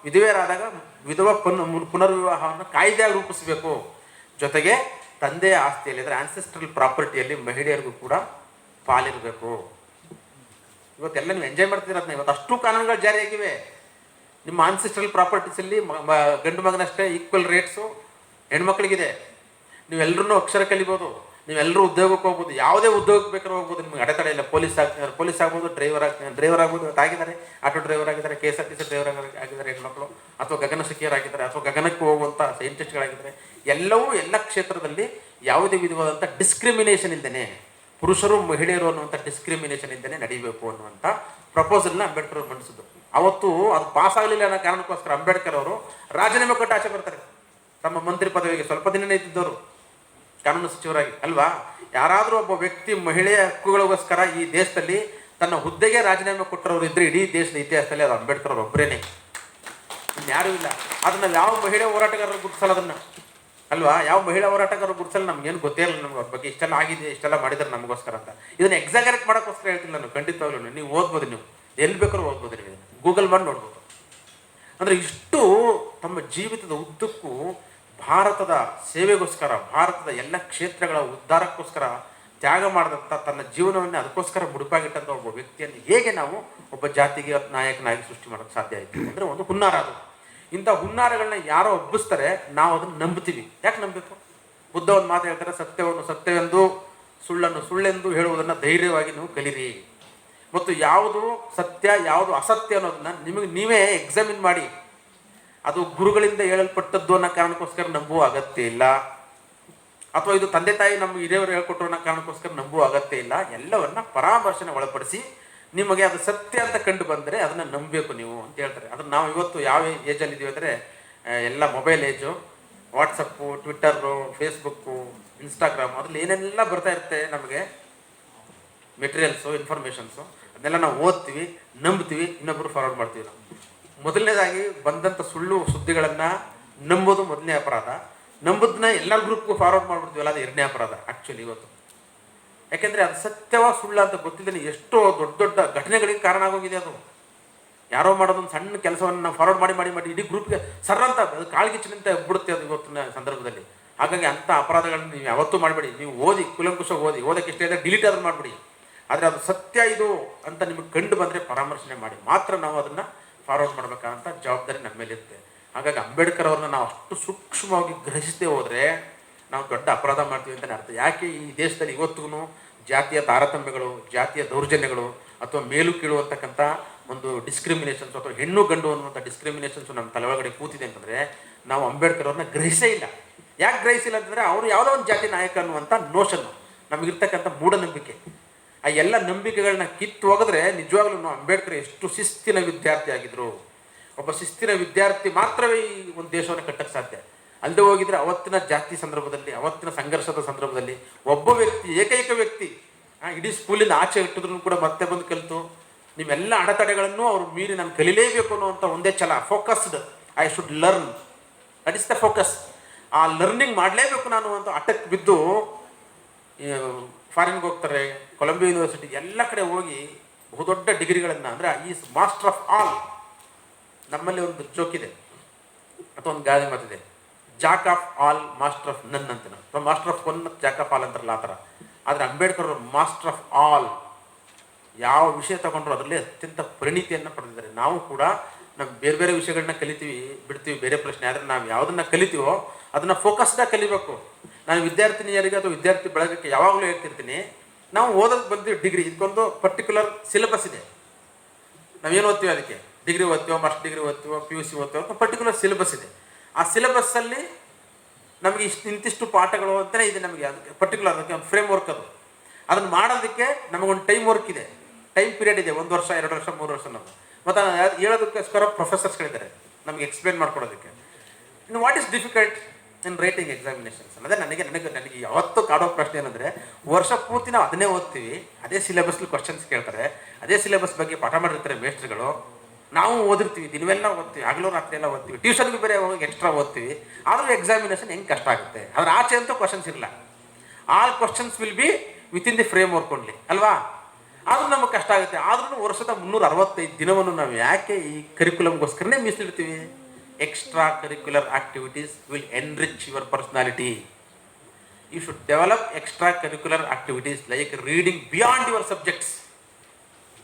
ವಿಧವೆಯರಾದಾಗ ವಿಧವಾ ಪುನರ್ವಿವಾಹವನ್ನು ಕಾಯ್ದೆಯಾಗಿ ರೂಪಿಸಬೇಕು. ಜೊತೆಗೆ ತಂದೆಯ ಆಸ್ತಿಯಲ್ಲಿ ಅಂದರೆ ಆನ್ಸೆಸ್ಟ್ರಲ್ ಪ್ರಾಪರ್ಟಿಯಲ್ಲಿ ಮಹಿಳೆಯರಿಗೂ ಕೂಡ ಪಾಲಿರಬೇಕು. ಇವತ್ತೆಲ್ಲ ನೀವು ಎಂಜಾಯ್ ಮಾಡ್ತಿದ್ದೀರ ಅದನ್ನ. ಇವತ್ತು ಅಷ್ಟು ಕಾನೂನುಗಳು ಜಾರಿಯಾಗಿವೆ. ನಿಮ್ಮ ಆನ್ಸೆಸ್ಟ್ರಲ್ ಪ್ರಾಪರ್ಟೀಸಲ್ಲಿ ಗಂಡು ಮಗನಷ್ಟೇ ಈಕ್ವಲ್ ರೇಟ್ಸು ಹೆಣ್ಮಕ್ಳಿಗಿದೆ. ನೀವೆಲ್ಲರೂ ಅಕ್ಷರ ಕಲಿಬೋದು, ನೀವೆಲ್ಲರೂ ಉದ್ಯೋಗಕ್ಕೆ ಹೋಗ್ಬೋದು, ಯಾವುದೇ ಉದ್ಯೋಗಕ್ಕೆ ಬೇಕಾದ್ರೂ ಹೋಗ್ಬೋದು. ನಿಮ್ಗೆ ಅಡೆತಡೆ ಇಲ್ಲ. ಪೊಲೀಸ್ ಆಗ್ಬೋದು, ಡ್ರೈವರ್ ಆಗ್ಬೋದು. ಆಗಿದ್ದಾರೆ, ಆಟೋ ಡ್ರೈವರ್ ಆಗಿದ್ದಾರೆ, KSRTC ಡ್ರೈವರ್ ಆಗಿದ್ದಾರೆ ಹೆಣ್ಮಕ್ಳು, ಅಥವಾ ಗಗನಸಖಿಯರಾಗಿದ್ದಾರೆ, ಅಥವಾ ಗಗನಕ್ಕೆ ಹೋಗುವಂಥ ಸೈಂಟಿಸ್ಟ್ಗಳಾಗಿದ್ದಾರೆ. ಎಲ್ಲವೂ ಎಲ್ಲ ಕ್ಷೇತ್ರದಲ್ಲಿ ಯಾವುದೇ ವಿಧವಾದಂಥ ಡಿಸ್ಕ್ರಿಮಿನೇಷನ್ ಇಲ್ಲದೇ, ಪುರುಷರು ಮಹಿಳೆಯರು ಅನ್ನುವಂಥ ಡಿಸ್ಕ್ರಿಮಿನೇಷನ್ ಇಲ್ಲದೇ ನಡೀಬೇಕು ಅನ್ನುವಂಥ ಪ್ರಪೋಸಲ್ನ ಅಂಬೇಡ್ಕರ್ ಅವರು ಮಂಡಿಸಿದ್ರು. ಅವತ್ತು ಅದು ಪಾಸ್ ಆಗಲಿಲ್ಲ ಅನ್ನೋ ಕಾರಣಕ್ಕೋಸ್ಕರ ಅಂಬೇಡ್ಕರ್ ಅವರು ರಾಜೀನಾಮೆ ಕೊಟ್ಟು ಆಚೆ ಬರ್ತಾರೆ. ತಮ್ಮ ಮಂತ್ರಿ ಪದವಿಗೆ ಸ್ವಲ್ಪ ದಿನನೇ ಇದ್ದಿದ್ದವರು ಕಾನೂನು ಸಚಿವರಾಗಿ ಅಲ್ವಾ. ಯಾರಾದರೂ ಒಬ್ಬ ವ್ಯಕ್ತಿ ಮಹಿಳೆಯ ಹಕ್ಕುಗಳಿಗೋಸ್ಕರ ಈ ದೇಶದಲ್ಲಿ ತನ್ನ ಹುದ್ದೆಗೆ ರಾಜೀನಾಮೆ ಕೊಟ್ಟರವರು ಇದ್ದರೆ ಇಡೀ ದೇಶದ ಇತಿಹಾಸದಲ್ಲಿ ಅದು ಅಂಬೇಡ್ಕರ್ ಅವರು ಒಬ್ಬರೇನೆ, ಇನ್ಯಾರೂ ಇಲ್ಲ. ಅದನ್ನು ಯಾವ ಮಹಿಳಾ ಹೋರಾಟಗಾರರು ಗುರುತಿಸಲ್ಲ ಅದನ್ನು ಅಲ್ವಾ. ಯಾವ ಮಹಿಳಾ ಹೋರಾಟಗಾರರು ಗುರುತಿಸಲ್ಲ. ನಮ್ಗೇನು ಗೊತ್ತೇ ಇಲ್ಲ ನಮ್ಗೆ ಅವ್ರ ಬಗ್ಗೆ. ಇಷ್ಟೆಲ್ಲ ಆಗಿದೆ, ಇಷ್ಟೆಲ್ಲ ಮಾಡಿದ್ದಾರೆ ನಮಗೋಸ್ಕರ ಅಂತ. ಇದನ್ನು ಎಕ್ಸಾಗರೇಟ್ ಮಾಡೋಕ್ಕೋಸ್ಕರ ಹೇಳ್ತೀನಿ ನಾನು. ಖಂಡಿತವಾಗ್ಲೂ ನೀವು ಓದ್ಬೋದು, ನೀವು ಎಲ್ಲಿ ಬೇಕಾದ್ರೂ ಓದ್ಬೋದು, ನೀವು ಇದನ್ನು ಗೂಗಲ್ ಮಾಡಿ ನೋಡ್ಬೋದು. ಅಂದರೆ ಇಷ್ಟು ತಮ್ಮ ಜೀವಿತದ ಉದ್ದಕ್ಕೂ ಭಾರತದ ಸೇವೆಗೋಸ್ಕರ, ಭಾರತದ ಎಲ್ಲ ಕ್ಷೇತ್ರಗಳ ಉದ್ಧಾರಕ್ಕೋಸ್ಕರ ತ್ಯಾಗ ಮಾಡಿದಂಥ ತನ್ನ ಜೀವನವನ್ನೇ ಅದಕ್ಕೋಸ್ಕರ ಮುಡುಪಾಗಿಟ್ಟಂಥ ಒಬ್ಬ ವ್ಯಕ್ತಿಯನ್ನು ಹೇಗೆ ನಾವು ಒಬ್ಬ ಜಾತಿಗೆ ನಾಯಕನಾಗಿ ಸೃಷ್ಟಿ ಮಾಡೋಕ್ಕೆ ಸಾಧ್ಯ ಆಯಿತು ಅಂದರೆ ಒಂದು ಹುನ್ನಾರ ಅದು. ಇಂಥ ಹುನ್ನಾರಗಳನ್ನ ಯಾರೋ ಒಬ್ಬಿಸ್ತಾರೆ, ನಾವು ಅದನ್ನು ನಂಬ್ತೀವಿ. ಯಾಕೆ ನಂಬಬೇಕು? ಬುದ್ಧ ಒಂದು ಮಾತು ಹೇಳ್ತಾರೆ, ಸತ್ಯವನ್ನು ಸತ್ಯವೆಂದು ಸುಳ್ಳನ್ನು ಸುಳ್ಳೆಂದು ಹೇಳುವುದನ್ನು ಧೈರ್ಯವಾಗಿ ನೀವು ಕಲೀರಿ. ಮತ್ತು ಯಾವುದು ಸತ್ಯ ಯಾವುದು ಅಸತ್ಯ ಅನ್ನೋದನ್ನ ನಿಮಗೆ ನೀವೇ ಎಕ್ಸಾಮಿನ್ ಮಾಡಿ. ಅದು ಗುರುಗಳಿಂದ ಹೇಳಲ್ಪಟ್ಟದ್ದು ಅನ್ನೋ ಕಾರಣಕ್ಕೋಸ್ಕರ ನಂಬುವ ಅಗತ್ಯ ಇಲ್ಲ, ಅಥವಾ ಇದು ತಂದೆ ತಾಯಿ ನಮ್ಮ ಹಿರಿಯವರು ಹೇಳ್ಕೊಟ್ರು ಅನ್ನೋ ಕಾರಣಕ್ಕೋಸ್ಕರ ನಂಬುವ ಅಗತ್ಯ ಇಲ್ಲ. ಎಲ್ಲವನ್ನ ಪರಾಮರ್ಶನೆ ಒಳಪಡಿಸಿ ನಿಮಗೆ ಅದು ಸತ್ಯ ಅಂತ ಕಂಡು ಬಂದರೆ ಅದನ್ನು ನಂಬಬೇಕು ನೀವು ಅಂತ ಹೇಳ್ತಾರೆ. ಅದನ್ನು ನಾವು ಇವತ್ತು ಯಾವ ಏಜಲ್ಲಿ ಇದ್ದೀವಿ ಅಂದರೆ ಎಲ್ಲ mobile age, WhatsApp, Twitter, Facebook, Instagram, ಅದ್ರಲ್ಲಿ ಏನೆಲ್ಲ ಬರ್ತಾ ಇರುತ್ತೆ ನಮಗೆ ಮೆಟೀರಿಯಲ್ಸು, ಇನ್ಫಾರ್ಮೇಷನ್ಸು, ಅದನ್ನೆಲ್ಲ ನಾವು ಓದ್ತೀವಿ, ನಂಬ್ತೀವಿ, ಇನ್ನೊಬ್ಬರು ಫಾರ್ವರ್ಡ್ ಮಾಡ್ತೀವಿ. ನಾವು ಮೊದಲನೇದಾಗಿ ಬಂದಂಥ ಸುಳ್ಳು ಸುದ್ದಿಗಳನ್ನು ನಂಬೋದು ಮೊದಲನೇ ಅಪರಾಧ. ನಂಬೋದನ್ನ ಎಲ್ಲ ಗ್ರೂಪ್ಗೂ ಫಾರ್ವರ್ಡ್ ಮಾಡಿಬಿಡ್ತೀವಲ್ಲ, ಅದು ಎರಡನೇ ಅಪರಾಧ ಆ್ಯಕ್ಚುಲಿ ಇವತ್ತು. ಯಾಕೆಂದರೆ ಅದು ಸತ್ಯವ ಸುಳ್ಳು ಅಂತ ಗೊತ್ತಿದ್ದೇನೆ ಎಷ್ಟೋ ದೊಡ್ಡ ದೊಡ್ಡ ಘಟನೆಗಳಿಗೆ ಕಾರಣ ಆಗೋಗಿದೆ. ಅದು ಯಾರೋ ಮಾಡೋದೊಂದು ಸಣ್ಣ ಕೆಲಸವನ್ನು ನಾವು ಫಾರ್ವರ್ಡ್ ಮಾಡಿ ಮಾಡಿ ಮಾಡಿ ಇಡೀ ಗ್ರೂಪ್ಗೆ ಸರ್ರಂತ ಅದು ಕಾಳ್ಗಿಚ್ಚಿನಂತೆ ಬಿಡುತ್ತೆ ಅದು ಇವತ್ತಿನ ಸಂದರ್ಭದಲ್ಲಿ. ಹಾಗಾಗಿ ಅಂಥ ಅಪರಾಧಗಳನ್ನ ನೀವು ಯಾವತ್ತೂ ಮಾಡಬೇಡಿ. ನೀವು ಓದಿ, ಕುಲಂಕುಷವಾಗಿ ಓದೋಕ್ಕೆ ಇಷ್ಟ ಇದೆ, ಡಿಲೀಟ್ ಆದ್ರೂ ಮಾಡಿಬಿಡಿ. ಆದರೆ ಅದು ಸತ್ಯ ಇದು ಅಂತ ನಿಮಗೆ ಕಂಡು ಬಂದರೆ ಪರಾಮರ್ಶನೆ ಮಾಡಿ ಮಾತ್ರ ನಾವು ಅದನ್ನು ಫಾರ್ವರ್ಡ್ ಮಾಡಬೇಕಂತ ಜವಾಬ್ದಾರಿ ನಮ್ಮ ಮೇಲಿರುತ್ತೆ. ಹಾಗಾಗಿ ಅಂಬೇಡ್ಕರ್ ಅವ್ರನ್ನ ನಾವು ಅಷ್ಟು ಸೂಕ್ಷ್ಮವಾಗಿ ಗ್ರಹಿಸದೆ ಹೋದರೆ ನಾವು ದೊಡ್ಡ ಅಪರಾಧ ಮಾಡ್ತೀವಿ ಅಂತಲೇ ಅರ್ಥ. ಯಾಕೆ ಈ ದೇಶದಲ್ಲಿ ಇವತ್ತಿಗೂ ಜಾತಿಯ ತಾರತಮ್ಯಗಳು, ಜಾತಿಯ ದೌರ್ಜನ್ಯಗಳು, ಅಥವಾ ಮೇಲು ಕೀಳು ಅಂತಕ್ಕಂಥ ಒಂದು ಡಿಸ್ಕ್ರಿಮಿನೇಷನ್ಸ್, ಅಥವಾ ಹೆಣ್ಣು ಗಂಡು ಅನ್ನುವಂಥ ಡಿಸ್ಕ್ರಿಮಿನೇಷನ್ಸು ನಮ್ಮ ತಲೆ ಒಳಗಡೆ ಕೂತಿದೆ ಅಂತಂದರೆ ನಾವು ಅಂಬೇಡ್ಕರ್ ಅವ್ರನ್ನ ಗ್ರಹಿಸೇ ಇಲ್ಲ. ಯಾಕೆ ಗ್ರಹಿಸಿಲ್ಲ ಅಂತಂದರೆ ಅವರು ಯಾವುದೋ ಒಂದು ಜಾತಿ ನಾಯಕ ಅನ್ನುವಂಥ ನೋಷನ್ನು, ನಮಗಿರ್ತಕ್ಕಂಥ ಮೂಢನಂಬಿಕೆ, ಆ ಎಲ್ಲ ನಂಬಿಕೆಗಳನ್ನ ಕಿತ್ತು ಹೋಗಿದ್ರೆ ನಿಜವಾಗ್ಲೂ ನಾವು ಅಂಬೇಡ್ಕರ್ ಎಷ್ಟು ಶಿಸ್ತಿನ ವಿದ್ಯಾರ್ಥಿ ಆಗಿದ್ರು. ಒಬ್ಬ ಶಿಸ್ತಿನ ವಿದ್ಯಾರ್ಥಿ ಮಾತ್ರವೇ ಈ ಒಂದು ದೇಶವನ್ನು ಕಟ್ಟಕ್ಕೆ ಸಾಧ್ಯ. ಅಲ್ಲದೆ ಹೋಗಿದ್ರೆ ಅವತ್ತಿನ ಜಾತಿ ಸಂದರ್ಭದಲ್ಲಿ, ಅವತ್ತಿನ ಸಂಘರ್ಷದ ಸಂದರ್ಭದಲ್ಲಿ ಒಬ್ಬ ವ್ಯಕ್ತಿ, ಏಕೈಕ ವ್ಯಕ್ತಿ ಇಡೀ ಸ್ಕೂಲಿಂದ ಆಚೆ ಇಟ್ಟಿದ್ರು ಕೂಡ ಮತ್ತೆ ಬಂದು ಕಲಿತು ನಿಮ್ಮೆಲ್ಲ ಅಡೆತಡೆಗಳನ್ನು ಅವರು ಮೀರಿ ನಾನು ಕಲಿಲೇಬೇಕು ಅನ್ನುವಂಥ ಒಂದೇ ಛಲ, focused, I should learn, that is the focus. ಆ ಲರ್ನಿಂಗ್ ಮಾಡಲೇಬೇಕು ನಾನು ಅಂತ ಅಟಕ್ ಬಿದ್ದು ಫಾರಿನ್ಗೆ ಹೋಗ್ತಾರೆ, ಕೊಲಂಬಿಯಾ ಯೂನಿವರ್ಸಿಟಿ ಎಲ್ಲ ಕಡೆ ಹೋಗಿ ಬಹುದೊಡ್ಡ ಡಿಗ್ರಿಗಳನ್ನು, ಅಂದರೆ ಈಸ್ ಮಾಸ್ಟರ್ ಆಫ್ ಆಲ್. ನಮ್ಮಲ್ಲಿ ಒಂದು ಜೋಕಿದೆ ಅಥವಾ ಒಂದು ಗಾದೆ ಮಾತಿದೆ, Jack of all master of ನನ್ ಅಂತ, ಅಥವಾ master of one Jack of all ಅಂತಾರಲ್ಲ ಆ ಥರ. ಆದರೆ ಅಂಬೇಡ್ಕರ್ ಅವರು ಮಾಸ್ಟರ್ ಆಫ್ ಆಲ್, ಯಾವ ವಿಷಯ ತಗೊಂಡ್ರು ಅದರಲ್ಲಿ ಅತ್ಯಂತ ಪರಿಣಿತಿಯನ್ನು ಪಡೆದಿದ್ದಾರೆ. ನಾವು ಕೂಡ ನಾವು ಬೇರೆ ಬೇರೆ ವಿಷಯಗಳನ್ನ ಕಲಿತೀವಿ, ಬಿಡ್ತೀವಿ, ಬೇರೆ ಪ್ರಶ್ನೆ. ಆದರೆ ನಾವು ಯಾವುದನ್ನು ಕಲಿತೀವೋ ಅದನ್ನು ಫೋಕಸ್ಡಾಗಿ ಕಲಿಬೇಕು. ನಾನು ವಿದ್ಯಾರ್ಥಿನಿಯರಿಗೆ ಅಥವಾ ವಿದ್ಯಾರ್ಥಿ ಬಳಗಕ್ಕೆ ಯಾವಾಗಲೂ ಹೇಳ್ತಿರ್ತೀನಿ, ನಾವು ಓದೋದು ಬಂದು ಡಿಗ್ರಿ, ಇದಕ್ಕೊಂದು ಪರ್ಟಿಕ್ಯುಲರ್ ಸಿಲೆಬಸ್ ಇದೆ. ನಾವೇನು ಓದ್ತೀವಿ ಅದಕ್ಕೆ, ಡಿಗ್ರಿ ಓದ್ತೀವೋ, ಮಾಸ್ಟರ್ ಡಿಗ್ರಿ ಓದ್ತೀವೋ, PUC ಓದ್ತೀವೋ, ಪರ್ಟಿಕ್ಯುಲರ್ ಸಿಲೆಬಸ್ ಇದೆ. ಆ ಸಿಲೆಬಸ್ಸಲ್ಲಿ ನಮಗೆ ಇಂತಿಷ್ಟು ಪಾಠಗಳು ಅಂತಲೇ ಇದೆ. ನಮಗೆ ಅದಕ್ಕೆ ಪರ್ಟಿಕ್ಯುಲರ್ ಅದಕ್ಕೆ ಒಂದು ಫ್ರೇಮ್ ವರ್ಕ್, ಅದನ್ನು ಮಾಡೋದಕ್ಕೆ ನಮಗೊಂದು ಟೈಮ್ ವರ್ಕ್ ಇದೆ, ಟೈಮ್ ಪೀರಿಯಡ್ ಇದೆ, 1 ವರ್ಷ 2 ವರ್ಷ 3 ವರ್ಷ ಅನ್ನೋದು. ಮತ್ತು ಹೇಳೋದಕ್ಕೋಸ್ಕರ ಪ್ರೊಫೆಸರ್ಸ್ಗಳಿದ್ದಾರೆ ನಮಗೆ ಎಕ್ಸ್ಪ್ಲೇನ್ ಮಾಡ್ಕೊಡೋದಕ್ಕೆ. ಇನ್ನು what is difficult in writing examinations ಅನ್ನೋದೇ ನನಗೆ ಯಾವತ್ತೂ ಕಾಡೋ ಪ್ರಶ್ನೆ ಏನಂದರೆ, ವರ್ಷ ಪೂರ್ತಿ ನಾವು ಅದನ್ನೇ ಓದ್ತೀವಿ, ಅದೇ ಸಿಲೆಬಸ್ಲಿ ಕ್ವಶನ್ಸ್ ಕೇಳ್ತಾರೆ, ಅದೇ ಸಿಲೆಬಸ್ ಬಗ್ಗೆ ಪಾಠ ಮಾಡಿರ್ತಾರೆ ಮೇಸ್ಟ್ರುಗಳು, ನಾವು ಓದಿರ್ತೀವಿ, ದಿನವೆಲ್ಲ ಓದ್ತೀವಿ, ಹಗಲು ರಾತ್ರಿ ಎಲ್ಲ ಓದ್ತೀವಿ, ಟ್ಯೂಷನ್ಗೆ ಬೇರೆ ಹೋಗಿ ಎಕ್ಸ್ಟ್ರಾ ಓದ್ತೀವಿ. ಆದರೂ ಎಕ್ಸಾಮಿನೇಷನ್ ಹೆಂಗೆ ಕಷ್ಟ ಆಗುತ್ತೆ. ಅದ್ರ ಆಚೆ ಅಂತೂ ಕ್ವಶನ್ಸ್ ಇರಲ್ಲ. All questions will be within the frame work only ಅಲ್ವಾ. ಆದರೂ ನಮಗೆ ಕಷ್ಟ ಆಗುತ್ತೆ. ಆದ್ರೂ ವರ್ಷದ 365 ದಿನವನ್ನು ನಾವು ಯಾಕೆ ಈ ಕರಿಕ್ಯುಲಮ್ಗೋಸ್ಕರನೇ ಮೀಸಲಿಡ್ತೀವಿ? Extra curricular activities will enrich your personality. You should develop extra curricular activities like reading beyond your subjects.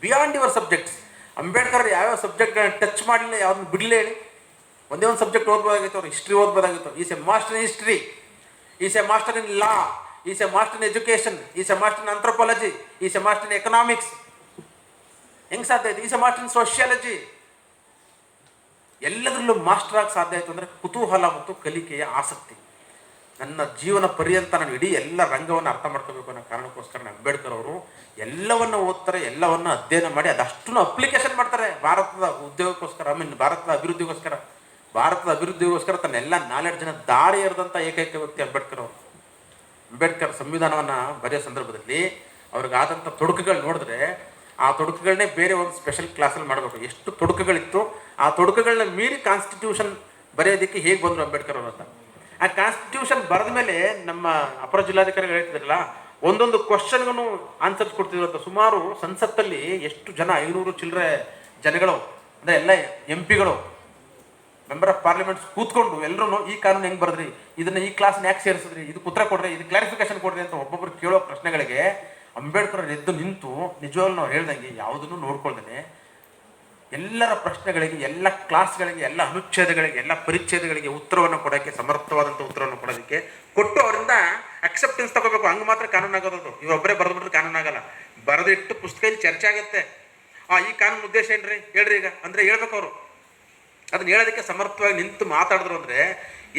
Beyond your subjects. Ambedkar ಯಾವ್ಯಾವ ಸಬ್ಜೆಕ್ಟ್ಗಳನ್ನ ಟಚ್ ಮಾಡಲಿಲ್ಲ, ಯಾವ್ದನ್ನ ಬಿಡಲೇ ಹೇಳಿ. ಒಂದೇ ಒಂದು ಸಬ್ಜೆಕ್ಟ್ ಓದ್ಬೋದಾಗಿತ್ತು, ಅವ್ರು ಹಿಸ್ಟ್ರಿ ಓದ್ಬೋದಾಗಿತ್ತು. Is a master in history, is a master in law, is a master in education, is a master in anthropology, is a master in economics. ಹೆಂಗೆ ಸಾಧ್ಯ ಆಯ್ತು? Is a master in sociology. ಎಲ್ಲದರಲ್ಲೂ ಮಾಸ್ಟರ್ ಆಗಿ ಸಾಧ್ಯ ಆಯಿತು ಅಂದರೆ ಕುತೂಹಲ ಮತ್ತು ಕಲಿಕೆಯ ಆಸಕ್ತಿ. ನನ್ನ ಜೀವನ ಪರ್ಯಂತ ನಾನು ಇಡೀ ಎಲ್ಲ ರಂಗವನ್ನು ಅರ್ಥ ಮಾಡ್ಕೋಬೇಕು ಅನ್ನೋ ಕಾರಣಕ್ಕೋಸ್ಕರ ಅಂಬೇಡ್ಕರ್ ಅವರು ಎಲ್ಲವನ್ನು ಓದ್ತಾರೆ, ಎಲ್ಲವನ್ನು ಅಧ್ಯಯನ ಮಾಡಿ ಅದಷ್ಟನ್ನು ಅಪ್ಲಿಕೇಶನ್ ಮಾಡ್ತಾರೆ ಭಾರತದ ಉದ್ಯೋಗಕ್ಕೋಸ್ಕರ, ಭಾರತದ ಅಭಿವೃದ್ಧಿಗೋಸ್ಕರ ತನ್ನ ಎಲ್ಲ ನಾಲೆಡ್ಜನ್ನು ದಾರಿ ಎರೆದಂಥ ಏಕೈಕ ವ್ಯಕ್ತಿ ಅಂಬೇಡ್ಕರ್ ಅವರು. ಅಂಬೇಡ್ಕರ್ ಸಂವಿಧಾನವನ್ನು ಬರೆಯೋ ಸಂದರ್ಭದಲ್ಲಿ ಅವ್ರಿಗಾದಂಥ ತೊಡಕುಗಳು ನೋಡಿದ್ರೆ ಆ ತೊಡಕುಗಳನ್ನೇ ಬೇರೆ ಒಂದು ಸ್ಪೆಷಲ್ ಕ್ಲಾಸಲ್ಲಿ ಮಾಡಬೇಕು. ಎಷ್ಟು ತೊಡಕುಗಳಿತ್ತು, ಆ ತೊಡಕುಗಳನ್ನ ಮೀರಿ ಕಾನ್ಸ್ಟಿಟ್ಯೂಷನ್ ಬರೆಯೋದಕ್ಕೆ ಹೇಗೆ ಬಂದರು ಅಂಬೇಡ್ಕರ್ ಅವರು ಅಂತ. ಆ ಕಾನ್ಸ್ಟಿಟ್ಯೂಷನ್ ಬರೆದ ಮೇಲೆ ನಮ್ಮ ಅಪರ ಜಿಲ್ಲಾಧಿಕಾರಿಗಳು ಹೇಳ್ತಿದ್ರಲ್ಲ, ಒಂದೊಂದು ಕ್ವಶನ್ಗೂ ಆನ್ಸರ್ಸ್ ಕೊಡ್ತಿದ್ರು ಅಂತ. ಸುಮಾರು ಸಂಸತ್ತಲ್ಲಿ ಎಷ್ಟು ಜನ, 500 ಚಿಲ್ಲರೆ ಜನಗಳು, ಅಂದರೆ ಎಲ್ಲ MP ಗಳು, ಮೆಂಬರ್ ಆಫ್ ಪಾರ್ಲಿಮೆಂಟ್ಸ್ ಕೂತ್ಕೊಂಡು ಎಲ್ಲರೂ ಈ ಕಾನೂನು ಹೆಂಗೆ ಬರೆದ್ರಿ, ಇದನ್ನು ಈ ಕ್ಲಾಸ್ನ ಯಾಕೆ ಸೇರಿಸಿದ್ರಿ, ಇದು ಉತ್ತರ ಕೊಡ್ರಿ, ಇದು ಕ್ಲಾರಿಫಿಕೇಶನ್ ಕೊಡ್ರಿ ಅಂತ ಒಬ್ಬೊಬ್ಬರು ಕೇಳೋ ಪ್ರಶ್ನೆಗಳಿಗೆ ಅಂಬೇಡ್ಕರ್ ಎದ್ದು ನಿಂತು ನಿಜವಾಗ್ಲೂ ನಾವು ಹೇಳ್ದಂಗೆ ಯಾವುದನ್ನು ನೋಡ್ಕೊಳ್ದೇನೆ ಎಲ್ಲರ ಪ್ರಶ್ನೆಗಳಿಗೆ, ಎಲ್ಲ ಕ್ಲಾಸ್ಗಳಿಗೆ, ಎಲ್ಲ ಅನುಚ್ಛೇದಗಳಿಗೆ, ಎಲ್ಲ ಪರಿಚ್ಛೇದಗಳಿಗೆ ಉತ್ತರವನ್ನು ಕೊಡೋಕ್ಕೆ, ಸಮರ್ಥವಾದಂಥ ಉತ್ತರವನ್ನು ಕೊಡೋದಕ್ಕೆ ಕೊಟ್ಟು ಅವರಿಂದ ಅಕ್ಸೆಪ್ಟೆನ್ಸ್ ತಗೋಬೇಕು. ಹಂಗೆ ಮಾತ್ರ ಕಾನೂನು ಆಗೋದು. ಇವರೊಬ್ಬರೇ ಬರೆದ್ಬಿಟ್ರೆ ಕಾನೂನು ಆಗಲ್ಲ. ಬರೆದಿಟ್ಟು ಪುಸ್ತಕದಲ್ಲಿ ಚರ್ಚೆ ಆಗುತ್ತೆ. ಈ ಕಾನೂನು ಉದ್ದೇಶ ಏನ್ರಿ ಹೇಳ್ರಿ ಈಗ ಅಂದರೆ ಹೇಳ್ಬೇಕು ಅವರು. ಅದನ್ನ ಹೇಳೋದಕ್ಕೆ ಸಮರ್ಥವಾಗಿ ನಿಂತು ಮಾತಾಡಿದ್ರು ಅಂದರೆ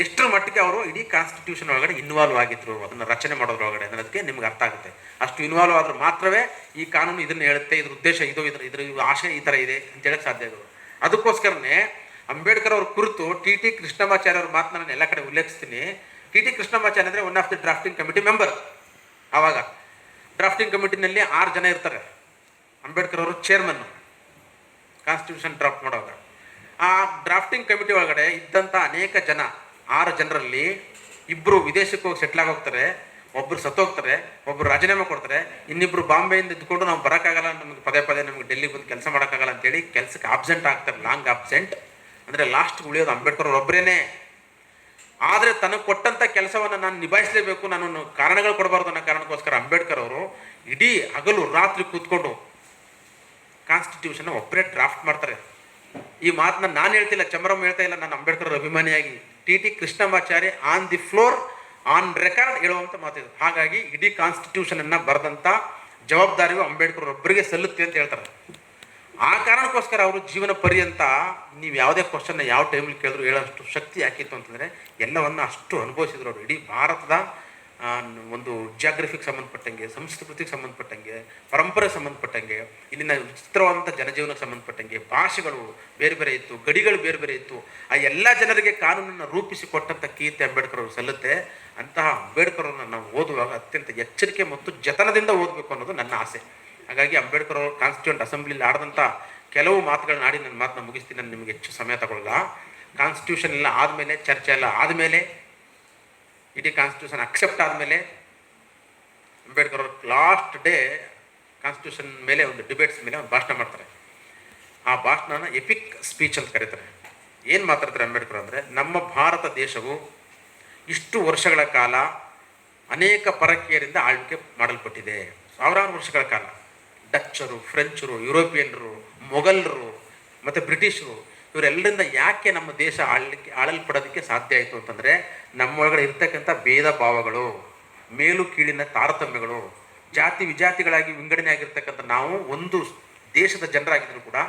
ಎಷ್ಟರ ಮಟ್ಟಿಗೆ ಅವರು ಇಡೀ ಕಾನ್ಸ್ಟಿಟ್ಯೂಷನ್ ಒಳಗಡೆ ಇನ್ವಾಲ್ವ್ ಆಗಿದ್ರು, ಅದನ್ನು ರಚನೆ ಮಾಡೋದ್ರೊಳಗಡೆ ಅನ್ನೋದಕ್ಕೆ ನಿಮ್ಗೆ ಅರ್ಥ ಆಗುತ್ತೆ. ಅಷ್ಟು ಇನ್ವಾಲ್ವ್ ಆದರೂ ಮಾತ್ರವೇ ಈ ಕಾನೂನು ಇದನ್ನು ಹೇಳುತ್ತೆ, ಇದ್ರ ಉದ್ದೇಶ ಇದು, ಇದ್ರ ಆಶಯ ಈ ಥರ ಇದೆ ಅಂತ ಹೇಳಕ್ಕೆ ಸಾಧ್ಯ ಆಗೋದು. ಅದಕ್ಕೋಸ್ಕರನೇ ಅಂಬೇಡ್ಕರ್ ಅವ್ರ ಕುರಿತು ಟಿ ಕೃಷ್ಣಮಾಚಾರ್ಯ ಅವ್ರ ಮಾತನ್ನ ನಾನು ಎಲ್ಲ ಕಡೆ ಉಲ್ಲೇಖಿಸ್ತೀನಿ. ಟಿ ಕೃಷ್ಣಮಾಚಾರ್ಯ ಅಂದರೆ one of the drafting committee member. ಆವಾಗ ಡ್ರಾಫ್ಟಿಂಗ್ ಕಮಿಟಿನಲ್ಲಿ 6 ಜನ ಇರ್ತಾರೆ. ಅಂಬೇಡ್ಕರ್ ಅವರು ಚೇರ್ಮನ್ನು ಕಾನ್ಸ್ಟಿಟ್ಯೂಷನ್ ಡ್ರಾಫ್ಟ್ ಮಾಡುವಾಗ. ಆ ಡ್ರಾಫ್ಟಿಂಗ್ ಕಮಿಟಿ ಒಳಗಡೆ ಇದ್ದಂಥ ಅನೇಕ ಜನ, 6 ಜನರಲ್ಲಿ 2 ವಿದೇಶಕ್ಕೆ ಹೋಗಿ ಸೆಟ್ಲ್ ಆಗೋಗ್ತಾರೆ, ಒಬ್ಬರು ಸತ್ತೋಗ್ತಾರೆ, ಒಬ್ಬರು ರಾಜೀನಾಮೆ ಕೊಡ್ತಾರೆ, ಇನ್ನಿಬ್ಬರು ಬಾಂಬೆಯಿಂದ ಇದ್ದುಕೊಂಡು ನಾವು ಬರೋಕ್ಕಾಗಲ್ಲ, ನಮಗೆ ಪದೇ ನಮಗೆ ಡೆಲ್ಲಿಗೆ ಬಂದು ಕೆಲಸ ಮಾಡೋಕ್ಕಾಗಲ್ಲ ಅಂತೇಳಿ ಕೆಲಸಕ್ಕೆ ಆಬ್ಸೆಂಟ್ ಆಗ್ತಾರೆ. ಲಾಂಗ್ ಆಬ್ಸೆಂಟ್ ಅಂದರೆ ಲಾಸ್ಟ್ಗೆ ಉಳಿಯೋದು ಅಂಬೇಡ್ಕರ್ ಅವ್ರು ಒಬ್ಬರೇನೆ. ಆದರೆ ತನಗೆ ಕೊಟ್ಟಂಥ ಕೆಲಸವನ್ನು ನಾನು ನಿಭಾಯಿಸಲೇಬೇಕು, ನಾನು ಕಾರಣಗಳು ಕೊಡಬಾರ್ದು ಅನ್ನೋ ಕಾರಣಕ್ಕೋಸ್ಕರ ಅಂಬೇಡ್ಕರ್ ಅವರು ಇಡೀ ಹಗಲು ರಾತ್ರಿ ಕೂತ್ಕೊಂಡು ಕಾನ್ಸ್ಟಿಟ್ಯೂಷನ್ ಒಬ್ಬರೇ ಡ್ರಾಫ್ಟ್ ಮಾಡ್ತಾರೆ. ಈ ಮಾತನ್ನ ನಾನು ಹೇಳ್ತಿಲ್ಲ, ಚಮರಮ್ಮ ಹೇಳ್ತಾ ಇಲ್ಲ, ನಾನು ಅಂಬೇಡ್ಕರ್ ಅಭಿಮಾನಿಯಾಗಿ T Krishnamacharya on the floor on record ಹೇಳುವಂಥ ಮಾತಿದೆ. ಹಾಗಾಗಿ ಇಡೀ ಕಾನ್ಸ್ಟಿಟ್ಯೂಷನನ್ನು ಬರೆದಂಥ ಜವಾಬ್ದಾರಿಯು ಅಂಬೇಡ್ಕರ್ ಒಬ್ಬರಿಗೆ ಸಲ್ಲುತ್ತೆ ಅಂತ ಹೇಳ್ತಾರೆ. ಆ ಕಾರಣಕ್ಕೋಸ್ಕರ ಅವರು ಜೀವನ ಪರ್ಯಂತ ನೀವು ಯಾವುದೇ ಕ್ವಶನ್ನ ಯಾವ ಟೈಮಲ್ಲಿ ಕೇಳಿದ್ರು ಹೇಳೋಷ್ಟು ಶಕ್ತಿ ಯಾಕಿತ್ತು ಅಂತಂದರೆ ಎಲ್ಲವನ್ನು ಅಷ್ಟು ಅನುಭವಿಸಿದ್ರು ಅವರು. ಇಡೀ ಭಾರತದ ಒಂದು ಜಿಯಾಗ್ರಫಿಗೆ ಸಂಬಂಧಪಟ್ಟಂಗೆ, ಸಂಸ್ಕೃತಿಗೆ ಸಂಬಂಧಪಟ್ಟಂಗೆ, ಪರಂಪರೆಗೆ ಸಂಬಂಧಪಟ್ಟಂಗೆ, ಇಲ್ಲಿನ ವಿಚಿತ್ರವಾದಂಥ ಜನಜೀವನಕ್ಕೆ ಸಂಬಂಧಪಟ್ಟಂಗೆ ಭಾಷೆಗಳು ಬೇರೆ ಬೇರೆ ಇತ್ತು, ಗಡಿಗಳು ಬೇರೆ ಬೇರೆ ಇತ್ತು. ಆ ಎಲ್ಲ ಜನರಿಗೆ ಕಾನೂನನ್ನು ರೂಪಿಸಿ ಕೊಟ್ಟಂಥ ಕೀರ್ತಿ ಅಂಬೇಡ್ಕರ್ ಅವರು ಸಲ್ಲುತ್ತೆ. ಅಂತಹ ಅಂಬೇಡ್ಕರ್ ಅವ್ರನ್ನ ನಾವು ಓದುವಾಗ ಅತ್ಯಂತ ಎಚ್ಚರಿಕೆ ಮತ್ತು ಜತನದಿಂದ ಓದಬೇಕು ಅನ್ನೋದು ನನ್ನ ಆಸೆ. ಹಾಗಾಗಿ ಅಂಬೇಡ್ಕರ್ ಅವರು ಕಾನ್ಸ್ಟಿಟ್ಯೂಂಟ್ ಅಸೆಂಬ್ಲಿಲಿ ಆಡಿದಂಥ ಕೆಲವು ಮಾತುಗಳನ್ನ ಆಡಿ ನನ್ನ ಮಾತನ್ನ ಮುಗಿಸ್ತೀನಿ. ನಾನು ನಿಮಗೆ ಹೆಚ್ಚು ಸಮಯ ತಗೊಳ್ಳಲ್ಲ. ಕಾನ್ಸ್ಟಿಟ್ಯೂಷನ್ ಎಲ್ಲ ಆದಮೇಲೆ, ಚರ್ಚೆ ಎಲ್ಲ ಆದಮೇಲೆ, ಇಡೀ ಕಾನ್ಸ್ಟಿಟ್ಯೂಷನ್ ಅಕ್ಸೆಪ್ಟ್ ಆದಮೇಲೆ ಅಂಬೇಡ್ಕರ್ ಅವರು ಲಾಸ್ಟ್ ಡೇ ಕಾನ್ಸ್ಟಿಟ್ಯೂಷನ್ ಮೇಲೆ ಒಂದು ಡಿಬೇಟ್ಸ್ ಮೇಲೆ ಒಂದು ಭಾಷಣ ಮಾಡ್ತಾರೆ. ಆ ಭಾಷಣನ ಎಪಿಕ್ ಸ್ಪೀಚ್ ಅಂತ ಕರೀತಾರೆ. ಏನು ಮಾತಾಡ್ತಾರೆ ಅಂಬೇಡ್ಕರ್ ಅಂದರೆ, ನಮ್ಮ ಭಾರತ ದೇಶವು ಇಷ್ಟು ವರ್ಷಗಳ ಕಾಲ ಅನೇಕ ಪರಕೀಯರಿಂದ ಆಳ್ವಿಕೆ ಮಾಡಲ್ಪಟ್ಟಿದೆ. ಸಾವಿರಾರು ವರ್ಷಗಳ ಕಾಲ ಡಚ್ಚರು, ಫ್ರೆಂಚರು, ಯುರೋಪಿಯನ್ರು, ಮೊಘಲರು ಮತ್ತು ಬ್ರಿಟಿಷರು ಇವರೆಲ್ಲರಿಂದ ಯಾಕೆ ನಮ್ಮ ದೇಶ ಆಳಲ್ಪಡೋದಕ್ಕೆ ಸಾಧ್ಯ ಆಯಿತು ಅಂತಂದರೆ, ನಮ್ಮೊಳಗಡೆ ಇರ್ತಕ್ಕಂಥ ಭೇದ ಭಾವಗಳು, ಮೇಲು ಕೀಳಿನ ತಾರತಮ್ಯಗಳು, ಜಾತಿ ವಿಜಾತಿಗಳಾಗಿ ವಿಂಗಡಣೆ ಆಗಿರ್ತಕ್ಕಂಥ ನಾವು ಒಂದು ದೇಶದ ಜನರಾಗಿದ್ದರೂ ಕೂಡ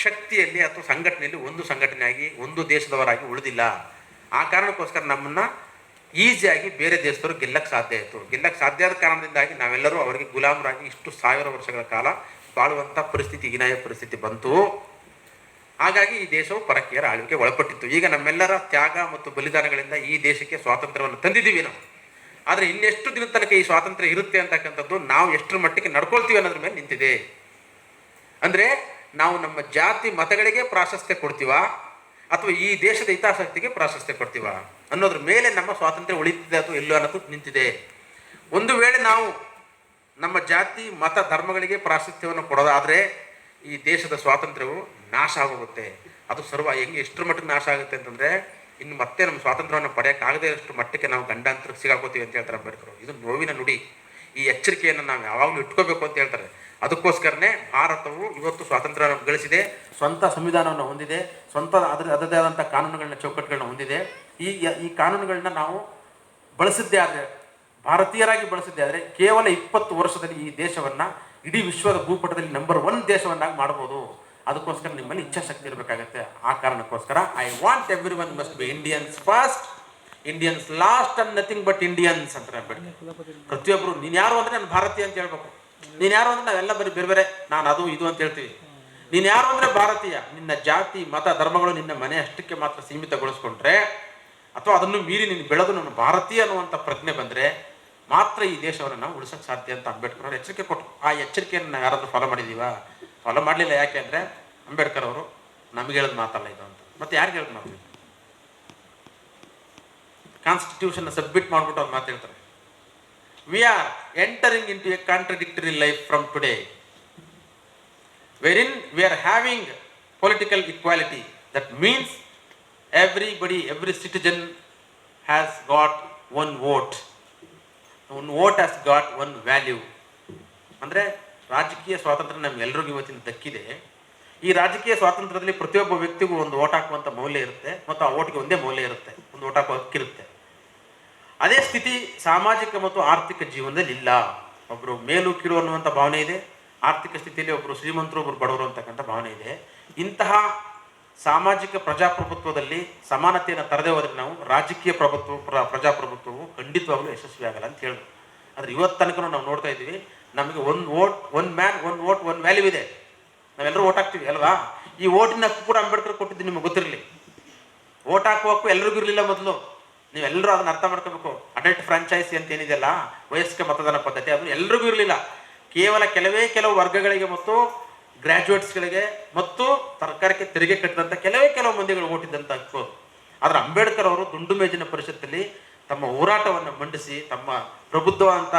ಶಕ್ತಿಯಲ್ಲಿ ಅಥವಾ ಸಂಘಟನೆಯಲ್ಲಿ ಒಂದು ಸಂಘಟನೆಯಾಗಿ ಒಂದು ದೇಶದವರಾಗಿ ಉಳಿದಿಲ್ಲ. ಆ ಕಾರಣಕ್ಕೋಸ್ಕರ ನಮ್ಮನ್ನು ಈಸಿಯಾಗಿ ಬೇರೆ ದೇಶದವರು ಗೆಲ್ಲಕ್ಕೆ ಸಾಧ್ಯ ಆಯಿತು. ಗೆಲ್ಲಕ್ಕೆ ಸಾಧ್ಯ ಆದ ಕಾರಣದಿಂದಾಗಿ ನಾವೆಲ್ಲರೂ ಅವರಿಗೆ ಗುಲಾಮರಾಗಿ ಇಷ್ಟು 1000 ವರ್ಷಗಳ ಕಾಲ ಬಾಳುವಂಥ ಪರಿಸ್ಥಿತಿ, ಹೀನಾಯ ಪರಿಸ್ಥಿತಿ ಬಂತು. ಹಾಗಾಗಿ ಈ ದೇಶವು ಪರಕೀಯರ ಆಳ್ವಿಕೆ ಒಳಪಟ್ಟಿತ್ತು. ಈಗ ನಮ್ಮೆಲ್ಲರ ತ್ಯಾಗ ಮತ್ತು ಬಲಿದಾನಗಳಿಂದ ಈ ದೇಶಕ್ಕೆ ಸ್ವಾತಂತ್ರ್ಯವನ್ನು ತಂದಿದ್ದೀವಿ ನಾವು. ಆದರೆ ಇನ್ನೆಷ್ಟು ದಿನದ ತನಕ ಈ ಸ್ವಾತಂತ್ರ್ಯ ಇರುತ್ತೆ ಅಂತಕ್ಕಂಥದ್ದು ನಾವು ಎಷ್ಟರ ಮಟ್ಟಿಗೆ ನಡ್ಕೊಳ್ತೀವಿ ಅನ್ನೋದ್ರ ಮೇಲೆ ನಿಂತಿದೆ. ಅಂದರೆ ನಾವು ನಮ್ಮ ಜಾತಿ ಮತಗಳಿಗೆ ಪ್ರಾಶಸ್ತ್ಯ ಕೊಡ್ತೀವಾ ಅಥವಾ ಈ ದೇಶದ ಹಿತಾಸಕ್ತಿಗೆ ಪ್ರಾಶಸ್ತ್ಯ ಕೊಡ್ತೀವಾ ಅನ್ನೋದ್ರ ಮೇಲೆ ನಮ್ಮ ಸ್ವಾತಂತ್ರ್ಯ ಉಳಿತಿದೆ ಅಥವಾ ಇಲ್ಲೋ ಅನ್ನೋದು ನಿಂತಿದೆ. ಒಂದು ವೇಳೆ ನಾವು ನಮ್ಮ ಜಾತಿ ಮತ ಧರ್ಮಗಳಿಗೆ ಪ್ರಾಶಸ್ತ್ಯವನ್ನು ಕೊಡೋದಾದರೆ ಈ ದೇಶದ ಸ್ವಾತಂತ್ರ್ಯವು ನಾಶ ಆಗೋಗುತ್ತೆ. ಅದು ಹೆಂಗೆ ಎಷ್ಟರ ಮಟ್ಟಿಗೆ ನಾಶ ಆಗುತ್ತೆ ಅಂತಂದರೆ, ಇನ್ನು ಮತ್ತೆ ನಮ್ಮ ಸ್ವಾತಂತ್ರ್ಯವನ್ನು ಪಡೆಯೋಕ್ಕಾಗದೇ ಅಷ್ಟು ಮಟ್ಟಕ್ಕೆ ನಾವು ಗಂಡಾಂತರಕ್ಕೆ ಸಿಗಾಕೋತೀವಿ ಅಂತ ಹೇಳ್ತಾರೆ ಅಂಬೇಡ್ಕರ್. ಇದು ನೋವಿನ ನುಡಿ. ಈ ಎಚ್ಚರಿಕೆಯನ್ನು ನಾವು ಯಾವಾಗಲೂ ಇಟ್ಕೋಬೇಕು ಅಂತ ಹೇಳ್ತಾರೆ. ಅದಕ್ಕೋಸ್ಕರನೇ ಭಾರತವು ಇವತ್ತು ಸ್ವಾತಂತ್ರ್ಯ ಗಳಿಸಿದೆ, ಸ್ವಂತ ಸಂವಿಧಾನವನ್ನು ಹೊಂದಿದೆ, ಸ್ವಂತ ಅದರದೇ ಆದಂಥ ಕಾನೂನುಗಳನ್ನ ಚೌಕಟ್ಟುಗಳನ್ನ ಹೊಂದಿದೆ. ಈ ಕಾನೂನುಗಳನ್ನ ನಾವು ಬಳಸಿದ್ದೇ ಆದರೆ, ಭಾರತೀಯರಾಗಿ ಬಳಸಿದ್ದೇ ಆದರೆ ಕೇವಲ 20 ವರ್ಷದಲ್ಲಿ ಈ ದೇಶವನ್ನು ಇಡೀ ವಿಶ್ವದ ಭೂಪಟದಲ್ಲಿ ನಂಬರ್ 1 ದೇಶವನ್ನಾಗಿ ಮಾಡ್ಬೋದು. ಅದಕ್ಕೋಸ್ಕರ ನಿಮ್ಮಲ್ಲಿ ಇಚ್ಛಾಶಕ್ತಿ ಇರಬೇಕಾಗತ್ತೆ. ಆ ಕಾರಣಕ್ಕೋಸ್ಕರ I want every one must be Indians first, Indians last and nothing but Indians ಅಂತ ಅಂಬೇಡ್ಕರ್. ಪ್ರತಿಯೊಬ್ಬರು ನೀನು ಯಾರು ಅಂದರೆ ನಾನು ಭಾರತೀಯ ಅಂತ ಹೇಳ್ಬೇಕು. ನೀನು ಯಾರು ಅಂದರೆ ನಾವೆಲ್ಲ ಬೇರೆ ಬೇರೆ, ನಾನು ಅದು ಇದು ಅಂತ ಹೇಳ್ತೀವಿ. ನೀನು ಯಾರು ಅಂದರೆ ಭಾರತೀಯ. ನಿನ್ನ ಜಾತಿ ಮತ ಧರ್ಮಗಳು ನಿನ್ನ ಮನೆ ಅಷ್ಟಕ್ಕೆ ಮಾತ್ರ ಸೀಮಿತಗೊಳಿಸ್ಕೊಂಡ್ರೆ, ಅಥವಾ ಅದನ್ನು ಮೀರಿ ನೀನು ಬೆಳೆದು ನಾನು ಭಾರತೀಯ ಅನ್ನುವಂಥ ಪ್ರಜ್ಞೆ ಬಂದರೆ ಮಾತ್ರ ಈ ದೇಶವನ್ನು ನಾವು ಉಳಿಸೋಕ್ಕೆ ಸಾಧ್ಯ ಅಂತ ಅಂಬೇಡ್ಕರ್ ಅವರು ಎಚ್ಚರಿಕೆ ಕೊಟ್ಟರು. ಆ ಎಚ್ಚರಿಕೆಯನ್ನು ನಾವು ಯಾರಾದರೂ ಫಾಲೋ ಮಾಡಿದ್ದೀವಾ? ಫಾಲೋ ಮಾಡಲಿಲ್ಲ. ಯಾಕೆ ಅಂದರೆ ಅಂಬೇಡ್ಕರ್ ಅವರು ನಮಗೆ ಹೇಳೋದು ಮಾತಲ್ಲ ಇದು ಅಂತ. ಮತ್ತೆ ಯಾರಿಗೆ ಹೇಳೋದು ಮಾತು? ಕಾನ್ಸ್ಟಿಟ್ಯೂಷನ್ ಸಬ್ಮಿಟ್ ಮಾಡಿಬಿಟ್ಟು ಅವ್ರು ಮಾತು ಹೇಳ್ತಾರೆ. We are entering into a contradictory life from today, wherein we are having political equality. That means every citizen has got one vote has got one value. ಅಂದರೆ ರಾಜಕೀಯ ಸ್ವಾತಂತ್ರ್ಯ ನಮ್ಗೆಲ್ಲರಿಗೂ ಇವತ್ತಿನ ದಕ್ಕಿದೆ. ಈ ರಾಜಕೀಯ ಸ್ವಾತಂತ್ರ್ಯದಲ್ಲಿ ಪ್ರತಿಯೊಬ್ಬ ವ್ಯಕ್ತಿಗೂ ಒಂದು ಓಟ್ ಹಾಕುವಂಥ ಮೌಲ್ಯ ಇರುತ್ತೆ, ಮತ್ತು ಆ ಓಟ್ಗೆ ಒಂದೇ ಮೌಲ್ಯ ಇರುತ್ತೆ, ಒಂದು ಓಟ್ ಹಾಕುವ ಹಕ್ಕಿರುತ್ತೆ. ಅದೇ ಸ್ಥಿತಿ ಸಾಮಾಜಿಕ ಮತ್ತು ಆರ್ಥಿಕ ಜೀವನದಲ್ಲಿ ಇಲ್ಲ. ಒಬ್ಬರು ಮೇಲು ಕೀಳು ಅನ್ನುವಂಥ ಭಾವನೆ ಇದೆ, ಆರ್ಥಿಕ ಸ್ಥಿತಿಯಲ್ಲಿ ಒಬ್ಬರು ಶ್ರೀಮಂತರು ಒಬ್ಬರು ಬಡವರು ಅಂತಕ್ಕಂಥ ಭಾವನೆ ಇದೆ. ಇಂತಹ ಸಾಮಾಜಿಕ ಪ್ರಜಾಪ್ರಭುತ್ವದಲ್ಲಿ ಸಮಾನತೆಯನ್ನು ತರದೇ ಹೋದರೆ ನಾವು ರಾಜಕೀಯ ಪ್ರಜಾಪ್ರಭುತ್ವವು ಖಂಡಿತವಾಗಲೂ ಯಶಸ್ವಿ ಆಗಲ್ಲ ಅಂತ ಹೇಳಿದ್ರು. ಆದರೆ ಇವತ್ತು ತನಕ ನಾವು ನೋಡ್ತಾ ಇದ್ದೀವಿ, ನಮಗೆ one man one vote one value ಇದೆ. ನಾವೆಲ್ಲರೂ ಓಟ್ ಹಾಕ್ತೀವಿ ಅಲ್ವಾ? ಈ ಓಟಿನ ಹಕ್ಕು ಕೂಡ ಅಂಬೇಡ್ಕರ್ ಕೊಟ್ಟಿದ್ದು ನಿಮಗೆ ಗೊತ್ತಿರಲಿ. ಓಟ್ ಹಾಕುವ ಹಕ್ಕು ಎಲ್ಲರಿಗೂ ಇರಲಿಲ್ಲ ಮೊದಲು. ನೀವೆಲ್ಲರೂ ಅದನ್ನು ಅರ್ಥ ಮಾಡ್ಕೋಬೇಕು. ಅಡಲ್ಟ್ ಫ್ರಾಂಚೈಸಿ ಅಂತ ಏನಿದೆಯಲ್ಲ, ವಯಸ್ಕ ಮತದಾನ ಪದ್ಧತಿ, ಅದು ಎಲ್ಲರಿಗೂ ಇರಲಿಲ್ಲ. ಕೇವಲ ಕೆಲವು ವರ್ಗಗಳಿಗೆ ಮತ್ತು ಗ್ರ್ಯಾಜುಯೇಟ್ಸ್ಗಳಿಗೆ ಮತ್ತು ಸರ್ಕಾರಕ್ಕೆ ತೆರಿಗೆ ಕಟ್ಟಿದಂಥ ಕೆಲವು ಮಂದಿಗಳು ಓಟಿದ್ದಂಥ ಹಕ್ಕು. ಆದರೆ ಅಂಬೇಡ್ಕರ್ ಅವರು ದುಂಡು ಮೇಜಿನ ಪರಿಷತ್ತಲ್ಲಿ ತಮ್ಮ ಹೋರಾಟವನ್ನು ಮಂಡಿಸಿ, ತಮ್ಮ ಪ್ರಬುದ್ಧವಂತ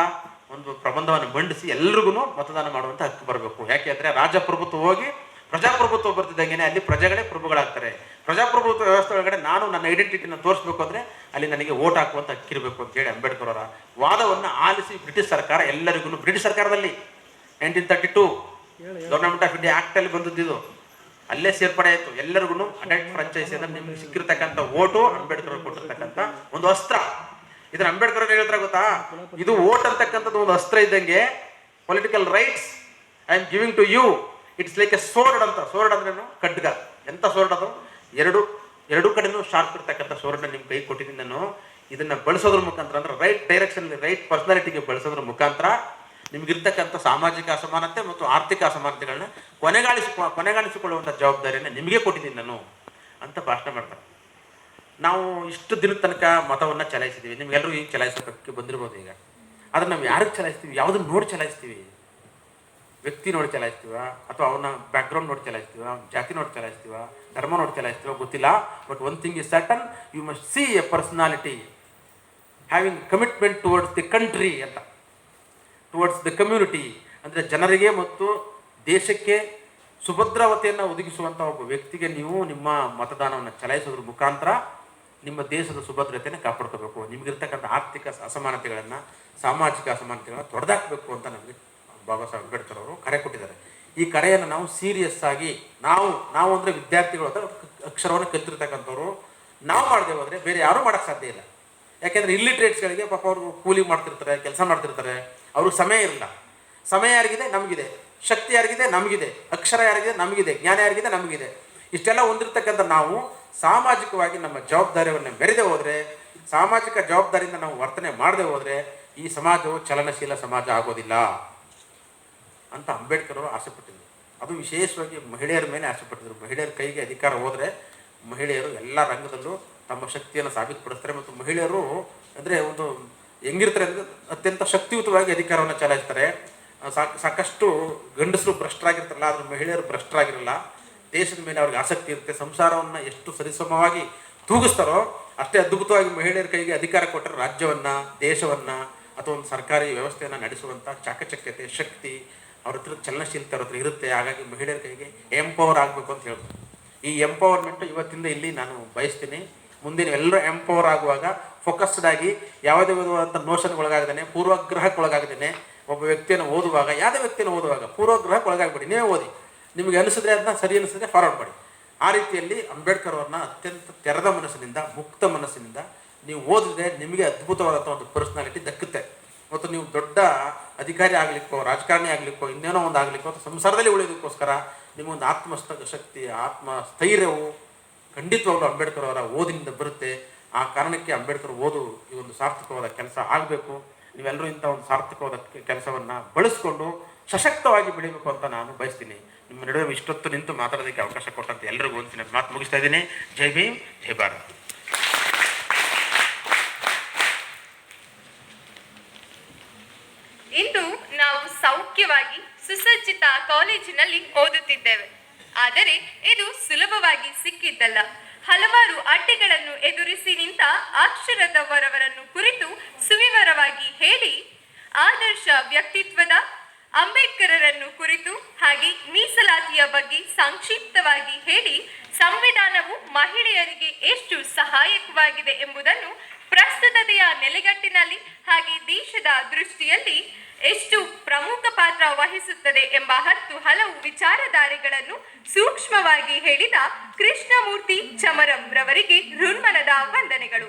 ಒಂದು ಪ್ರಬಂಧವನ್ನು ಮಂಡಿಸಿ ಎಲ್ರಿಗೂ ಮತದಾನ ಮಾಡುವಂಥ ಹಕ್ಕು ಬರಬೇಕು. ಯಾಕೆ ಅಂದರೆ ರಾಜಪ್ರಭುತ್ವ ಹೋಗಿ ಪ್ರಜಾಪ್ರಭುತ್ವ ಬರ್ತಿದ್ದಂಗೆ ಅಲ್ಲಿ ಪ್ರಜೆಗಳೇ ಪ್ರಭುಗಳಾಗ್ತಾರೆ. ಪ್ರಜಾಪ್ರಭುತ್ವ ವ್ಯವಸ್ಥೆ ಒಳಗಡೆ ನಾನು ನನ್ನ ಐಡೆಂಟಿಟಿನ ತೋರಿಸ್ಬೇಕು ಅಂದರೆ ಅಲ್ಲಿ ನನಗೆ ಓಟ್ ಹಾಕುವಂಥ ಹಕ್ಕಿರಬೇಕು ಅಂತೇಳಿ ಅಂಬೇಡ್ಕರ್ ಅವರ ವಾದವನ್ನು ಆಲಿಸಿ ಬ್ರಿಟಿಷ್ ಸರ್ಕಾರ ಎಲ್ಲರಿಗೂ, ಬ್ರಿಟಿಷ್ ಸರ್ಕಾರದಲ್ಲಿ 1932 ಗವರ್ನಮೆಂಟ್ ಆಫ್ ಇಂಡಿಯಾ ಆಕ್ಟ್ ಅಲ್ಲಿ ಬಂದದ್ದು, ಅಲ್ಲೇ ಸೇರ್ಪಡೆ ಆಯಿತು. ಎಲ್ಲರಿಗೂ ಅಡಲ್ಟ್ ಫ್ರಾಂಚೈಸಿ ಅಂದ್ರೆ ನಿಮ್ಗೆ ಸಿಕ್ಕಿರ್ತಕ್ಕಂಥ ಓಟು ಅಂಬೇಡ್ಕರ್ ಕೊಟ್ಟಿರ್ತಕ್ಕಂಥ ಒಂದು ಅಸ್ತ್ರ. ಇದನ್ನ ಅಂಬೇಡ್ಕರ್ ಹೇಳ್ತಾರೆ ಗೊತ್ತಾ? ಇದು ಓಟ್ ಅಂತಕ್ಕಂಥದ್ದು ಒಂದು ಅಸ್ತ್ರ ಇದ್ದಂಗೆ. Political rights I am giving to you, it's like a sword ಅಂತ. ಸೋರ್ಡ್ ಅಂದ್ರೇನು? ಖಡ್ಗ. ಎಂತ ಸೋರ್ಡ್ ಅದು? ಎರಡು ಕಡೆನೂ ಶಾರ್ಪ್ ಇರ್ತಕ್ಕಂಥ ಸೋರ್ಡ್ನ ನಿಮ್ಮ ಕೈ ಕೊಟ್ಟಿದ್ದೀನಿ ನಾನು. ಇದನ್ನ ಬಳಸೋದ್ರ ಮುಖಾಂತರ, ಅಂದ್ರೆ ರೈಟ್ ಡೈರೆಕ್ಷನ್, ರೈಟ್ ಪರ್ಸನಾಲಿಟಿಗೆ ಬಳಸೋದ್ರ ಮುಖಾಂತರ ನಿಮಗಿರ್ತಕ್ಕಂಥ ಸಾಮಾಜಿಕ ಅಸಮಾನತೆ ಮತ್ತು ಆರ್ಥಿಕ ಅಸಮಾನತೆಗಳನ್ನ ಕೊನೆಗಾಣಿಸಿಕೊಳ್ಳುವಂಥ ಜವಾಬ್ದಾರಿಯನ್ನು ನಿಮಗೆ ಕೊಟ್ಟಿದ್ದೀನಿ ನಾನು ಅಂತ ಭಾಷಣ ಮಾಡ್ತಾರೆ. ನಾವು ಇಷ್ಟು ದಿನದ ತನಕ ಮತವನ್ನು ಚಲಾಯಿಸಿದ್ದೀವಿ. ನಿಮ್ಗೆಲ್ಲರೂ ಈಗ ಚಲಾಯಿಸೋಕ್ಕೆ ಬಂದಿರ್ಬೋದು. ಈಗ ಆದರೆ ನಾವು ಯಾರಿಗೆ ಚಲಾಯಿಸ್ತೀವಿ? ಯಾವುದನ್ನು ನೋಡಿ ಚಲಾಯಿಸ್ತೀವಿ? ವ್ಯಕ್ತಿ ನೋಡಿ ಚಲಾಯಿಸ್ತೀವ, ಅಥವಾ ಅವನ ಬ್ಯಾಕ್ಗ್ರೌಂಡ್ ನೋಡಿ ಚಲಾಯಿಸ್ತೀವ, ಜಾತಿ ನೋಡಿ ಚಲಾಯಿಸ್ತೀವ, ಧರ್ಮ ನೋಡಿ ಚಲಾಯಿಸ್ತೀವ, ಗೊತ್ತಿಲ್ಲ. But one thing is certain, you must see a personality having commitment towards the country ಅಂತ, ಟುವರ್ಡ್ಸ್ ದ ಕಮ್ಯುನಿಟಿ. ಅಂದರೆ ಜನರಿಗೆ ಮತ್ತು ದೇಶಕ್ಕೆ ಸುಭದ್ರಾವತೆಯನ್ನು ಒದಗಿಸುವಂಥ ಒಬ್ಬ ವ್ಯಕ್ತಿಗೆ ನೀವು ನಿಮ್ಮ ಮತದಾನವನ್ನು ಚಲಾಯಿಸೋದ್ರ ಮುಖಾಂತರ ನಿಮ್ಮ ದೇಶದ ಸುಭದ್ರತೆಯನ್ನು ಕಾಪಾಡ್ಕೋಬೇಕು. ನಿಮಗಿರ್ತಕ್ಕಂಥ ಆರ್ಥಿಕ ಅಸಮಾನತೆಗಳನ್ನು, ಸಾಮಾಜಿಕ ಅಸಮಾನತೆಗಳನ್ನು ತೊಡೆದಾಕಬೇಕು ಅಂತ ನಮಗೆ ಬಾಬಾ ಸಾಹೇಬ್ ಅಂಬೇಡ್ಕರ್ ಅವರು ಕರೆ ಕೊಟ್ಟಿದ್ದಾರೆ. ಈ ಕರೆಯನ್ನು ನಾವು ಸೀರಿಯಸ್ ಆಗಿ ನಾವು ಅಂದರೆ ವಿದ್ಯಾರ್ಥಿಗಳು ಅಥವಾ ಅಕ್ಷರವನ್ನು ಕಲ್ತಿರ್ತಕ್ಕಂಥವ್ರು ನಾವು ಮಾಡದೆ ಹೋದರೆ ಬೇರೆ ಯಾರೂ ಮಾಡೋಕ್ಕೆ ಸಾಧ್ಯ ಇಲ್ಲ. ಯಾಕೆಂದರೆ ಇಲ್ಲಿಟ್ರೇಟ್ಸ್ಗಳಿಗೆ ಪಾಪ ಅವರು ಕೂಲಿ ಮಾಡ್ತಿರ್ತಾರೆ, ಕೆಲಸ ಮಾಡ್ತಿರ್ತಾರೆ, ಅವ್ರಿಗೆ ಸಮಯ ಇರಲ್ಲ. ಸಮಯ ಯಾರಿಗಿದೆ? ನಮಗಿದೆ. ಶಕ್ತಿ ಯಾರಿಗಿದೆ? ನಮಗಿದೆ. ಅಕ್ಷರ ಯಾರಿಗಿದೆ? ನಮಗಿದೆ. ಜ್ಞಾನ ಯಾರಿಗಿದೆ? ನಮಗಿದೆ. ಇಷ್ಟೆಲ್ಲ ಹೊಂದಿರತಕ್ಕಂಥ ನಾವು ಸಾಮಾಜಿಕವಾಗಿ ನಮ್ಮ ಜವಾಬ್ದಾರಿಯನ್ನು ಮೆರೆದೇ ಹೋದರೆ, ಸಾಮಾಜಿಕ ಜವಾಬ್ದಾರಿಯಿಂದ ನಾವು ವರ್ತನೆ ಮಾಡದೆ ಹೋದರೆ ಈ ಸಮಾಜವು ಚಲನಶೀಲ ಸಮಾಜ ಆಗೋದಿಲ್ಲ ಅಂತ ಅಂಬೇಡ್ಕರ್ ಅವರು ಆಸೆಪಟ್ಟಿದ್ರು. ಅದು ವಿಶೇಷವಾಗಿ ಮಹಿಳೆಯರ ಮೇಲೆ ಆಸೆಪಟ್ಟಿದ್ರು. ಮಹಿಳೆಯರ ಕೈಗೆ ಅಧಿಕಾರ ಹೋದರೆ ಮಹಿಳೆಯರು ಎಲ್ಲ ರಂಗದಲ್ಲೂ ತಮ್ಮ ಶಕ್ತಿಯನ್ನು ಸಾಬೀತುಪಡಿಸ್ತಾರೆ. ಮತ್ತು ಮಹಿಳೆಯರು ಅಂದರೆ ಒಂದು ಹೆಂಗಿರ್ತಾರೆ ಅಂದರೆ ಅತ್ಯಂತ ಶಕ್ತಿಯುತವಾಗಿ ಅಧಿಕಾರವನ್ನು ಚಲಾಯಿಸ್ತಾರೆ. ಸಾಕಷ್ಟು ಗಂಡಸರು ಭ್ರಷ್ಟರಾಗಿರ್ತಾರಲ್ಲ, ಆದರೆ ಮಹಿಳೆಯರು ಭ್ರಷ್ಟರಾಗಿರಲ್ಲ. ದೇಶದ ಮೇಲೆ ಅವ್ರಿಗೆ ಆಸಕ್ತಿ ಇರುತ್ತೆ. ಸಂಸಾರವನ್ನು ಎಷ್ಟು ಸರಿಸಮವಾಗಿ ತೂಗಿಸ್ತಾರೋ ಅಷ್ಟೇ ಅದ್ಭುತವಾಗಿ ಮಹಿಳೆಯರ ಕೈಗೆ ಅಧಿಕಾರ ಕೊಟ್ಟರೆ ರಾಜ್ಯವನ್ನು, ದೇಶವನ್ನು ಅಥವಾ ಒಂದು ಸರ್ಕಾರಿ ವ್ಯವಸ್ಥೆಯನ್ನು ನಡೆಸುವಂಥ ಚಾಕಚಕ್ಯತೆ, ಶಕ್ತಿ ಅವ್ರ ಹತ್ರ, ಚಲನಶೀಲತೆ ಅವ್ರ ಹತ್ರ ಇರುತ್ತೆ. ಹಾಗಾಗಿ ಮಹಿಳೆಯರ ಕೈಗೆ ಎಂಪವರ್ ಆಗಬೇಕು ಅಂತ ಹೇಳ್ಬೋದು. ಈ ಎಂಪವರ್ಮೆಂಟು ಇವತ್ತಿಂದ ಇಲ್ಲಿ ನಾನು ಬಯಸ್ತೀನಿ. ಮುಂದಿನ ಎಲ್ಲರೂ ಎಂಪವರ್ ಆಗುವಾಗ ಫೋಕಸ್ಡ್ ಆಗಿ ಯಾವುದೇ ವಿಧವಾದಂಥ ನೋಷನ್ಗೆ ಒಳಗಾಗದೇನೆ, ಪೂರ್ವಗ್ರಹಕ್ಕೆ ಒಳಗಾಗದೇನೆ ಒಬ್ಬ ವ್ಯಕ್ತಿಯನ್ನು ಓದುವಾಗ, ಯಾವುದೇ ವ್ಯಕ್ತಿಯನ್ನು ಓದುವಾಗ ಪೂರ್ವಗ್ರಹಕ್ಕೆ ಒಳಗಾಗ್ಬೇಡಿ. ನೀವೇ ಓದಿ, ನಿಮಗೆ ಅನಿಸಿದ್ರೆ ಅದನ್ನ ಸರಿ ಅನಿಸಿದ್ರೆ ಫಾರ್ವರ್ಡ್ ಮಾಡಿ. ಆ ರೀತಿಯಲ್ಲಿ ಅಂಬೇಡ್ಕರ್ ಅವ್ರನ್ನ ಅತ್ಯಂತ ತೆರೆದ ಮನಸ್ಸಿನಿಂದ, ಮುಕ್ತ ಮನಸ್ಸಿನಿಂದ ನೀವು ಓದಿದ್ರೆ ನಿಮಗೆ ಅದ್ಭುತವಾದಂಥ ಒಂದು ಪರ್ಸ್ನಾಲಿಟಿ ದಕ್ಕುತ್ತೆ. ಮತ್ತು ನೀವು ದೊಡ್ಡ ಅಧಿಕಾರಿ ಆಗಲಿಕ್ಕೋ, ರಾಜಕಾರಣಿ ಆಗಲಿಕ್ಕೋ, ಇನ್ನೇನೋ ಒಂದು ಆಗಲಿಕ್ಕೋ ಅಥವಾ ಸಂಸಾರದಲ್ಲಿ ಉಳಿಯೋದಕ್ಕೋಸ್ಕರ ನಿಮಗೊಂದು ಶಕ್ತಿ, ಆತ್ಮಸ್ಥೈರ್ಯವು ಖಂಡಿತವಾಗ್ಲೂ ಅಂಬೇಡ್ಕರ್ ಅವರ ಓದಿನಿಂದ ಬರುತ್ತೆ. ಆ ಕಾರಣಕ್ಕೆ ಅಂಬೇಡ್ಕರ್ ಓದು ಈ ಒಂದು ಸಾರ್ಥಕವಾದ ಕೆಲಸ ಆಗಬೇಕು. ನೀವೆಲ್ಲರೂ ಇಂಥ ಒಂದು ಸಾರ್ಥಕವಾದ ಕೆಲಸವನ್ನು ಬಳಸ್ಕೊಂಡು ಸಶಕ್ತವಾಗಿ ಬೆಳಿಬೇಕು ಅಂತ ನಾನು ಬಯಸ್ತೀನಿ. ನಿಮ್ಮ ನಡುವೆ ಇಷ್ಟೊತ್ತು ನಿಂತು ಮಾತಾಡೋದಕ್ಕೆ ಅವಕಾಶ ಕೊಟ್ಟಂತ ಎಲ್ಲರಿಗೂ ಒಂದು ಮಾತು ಮುಗಿಸ್ತಾ ಇದ್ದೀನಿ. ಜೈ ಭೀಮ್, ಜೈ ಭಾರತ್. ಇಂದು ನಾವು ಸೌಖ್ಯವಾಗಿ ಸುಸಜ್ಜಿತ ಕಾಲೇಜಿನಲ್ಲಿ ಓದುತ್ತಿದ್ದೇವೆ. ಆದರೆ ಇದು ಸುಲಭವಾಗಿ ಸಿಕ್ಕಿದ್ದಲ್ಲ. ಹಲವಾರು ಅಡ್ಡಿಗಳನ್ನು ಎದುರಿಸಿ ನಿಂತ ಅಕ್ಷರದವರವರನ್ನು ಕುರಿತು ಸುವಿವರವಾಗಿ ಹೇಳಿ, ಆದರ್ಶ ವ್ಯಕ್ತಿತ್ವದ ಅಂಬೇಡ್ಕರರನ್ನು ಕುರಿತು ಹಾಗೆ ಮೀಸಲಾತಿಯ ಬಗ್ಗೆ ಸಂಕ್ಷಿಪ್ತವಾಗಿ ಹೇಳಿ, ಸಂವಿಧಾನವು ಮಹಿಳೆಯರಿಗೆ ಎಷ್ಟು ಸಹಾಯಕವಾಗಿದೆ ಎಂಬುದನ್ನು ಪ್ರಸ್ತುತತೆಯ ನೆಲೆಗಟ್ಟಿನಲ್ಲಿ ಹಾಗೆ ದೇಶದ ದೃಷ್ಟಿಯಲ್ಲಿ ಎಷ್ಟು ಪ್ರಮುಖ ಪಾತ್ರ ವಹಿಸುತ್ತದೆ ಎಂಬ ಹಲವು ವಿಚಾರಧಾರೆಗಳನ್ನು ಸೂಕ್ಷ್ಮವಾಗಿ ಹೇಳಿದ ಕೃಷ್ಣಮೂರ್ತಿ ಚಮರಂ ರವರಿಗೆ ಹೃನ್ಮನದ ವಂದನೆಗಳು.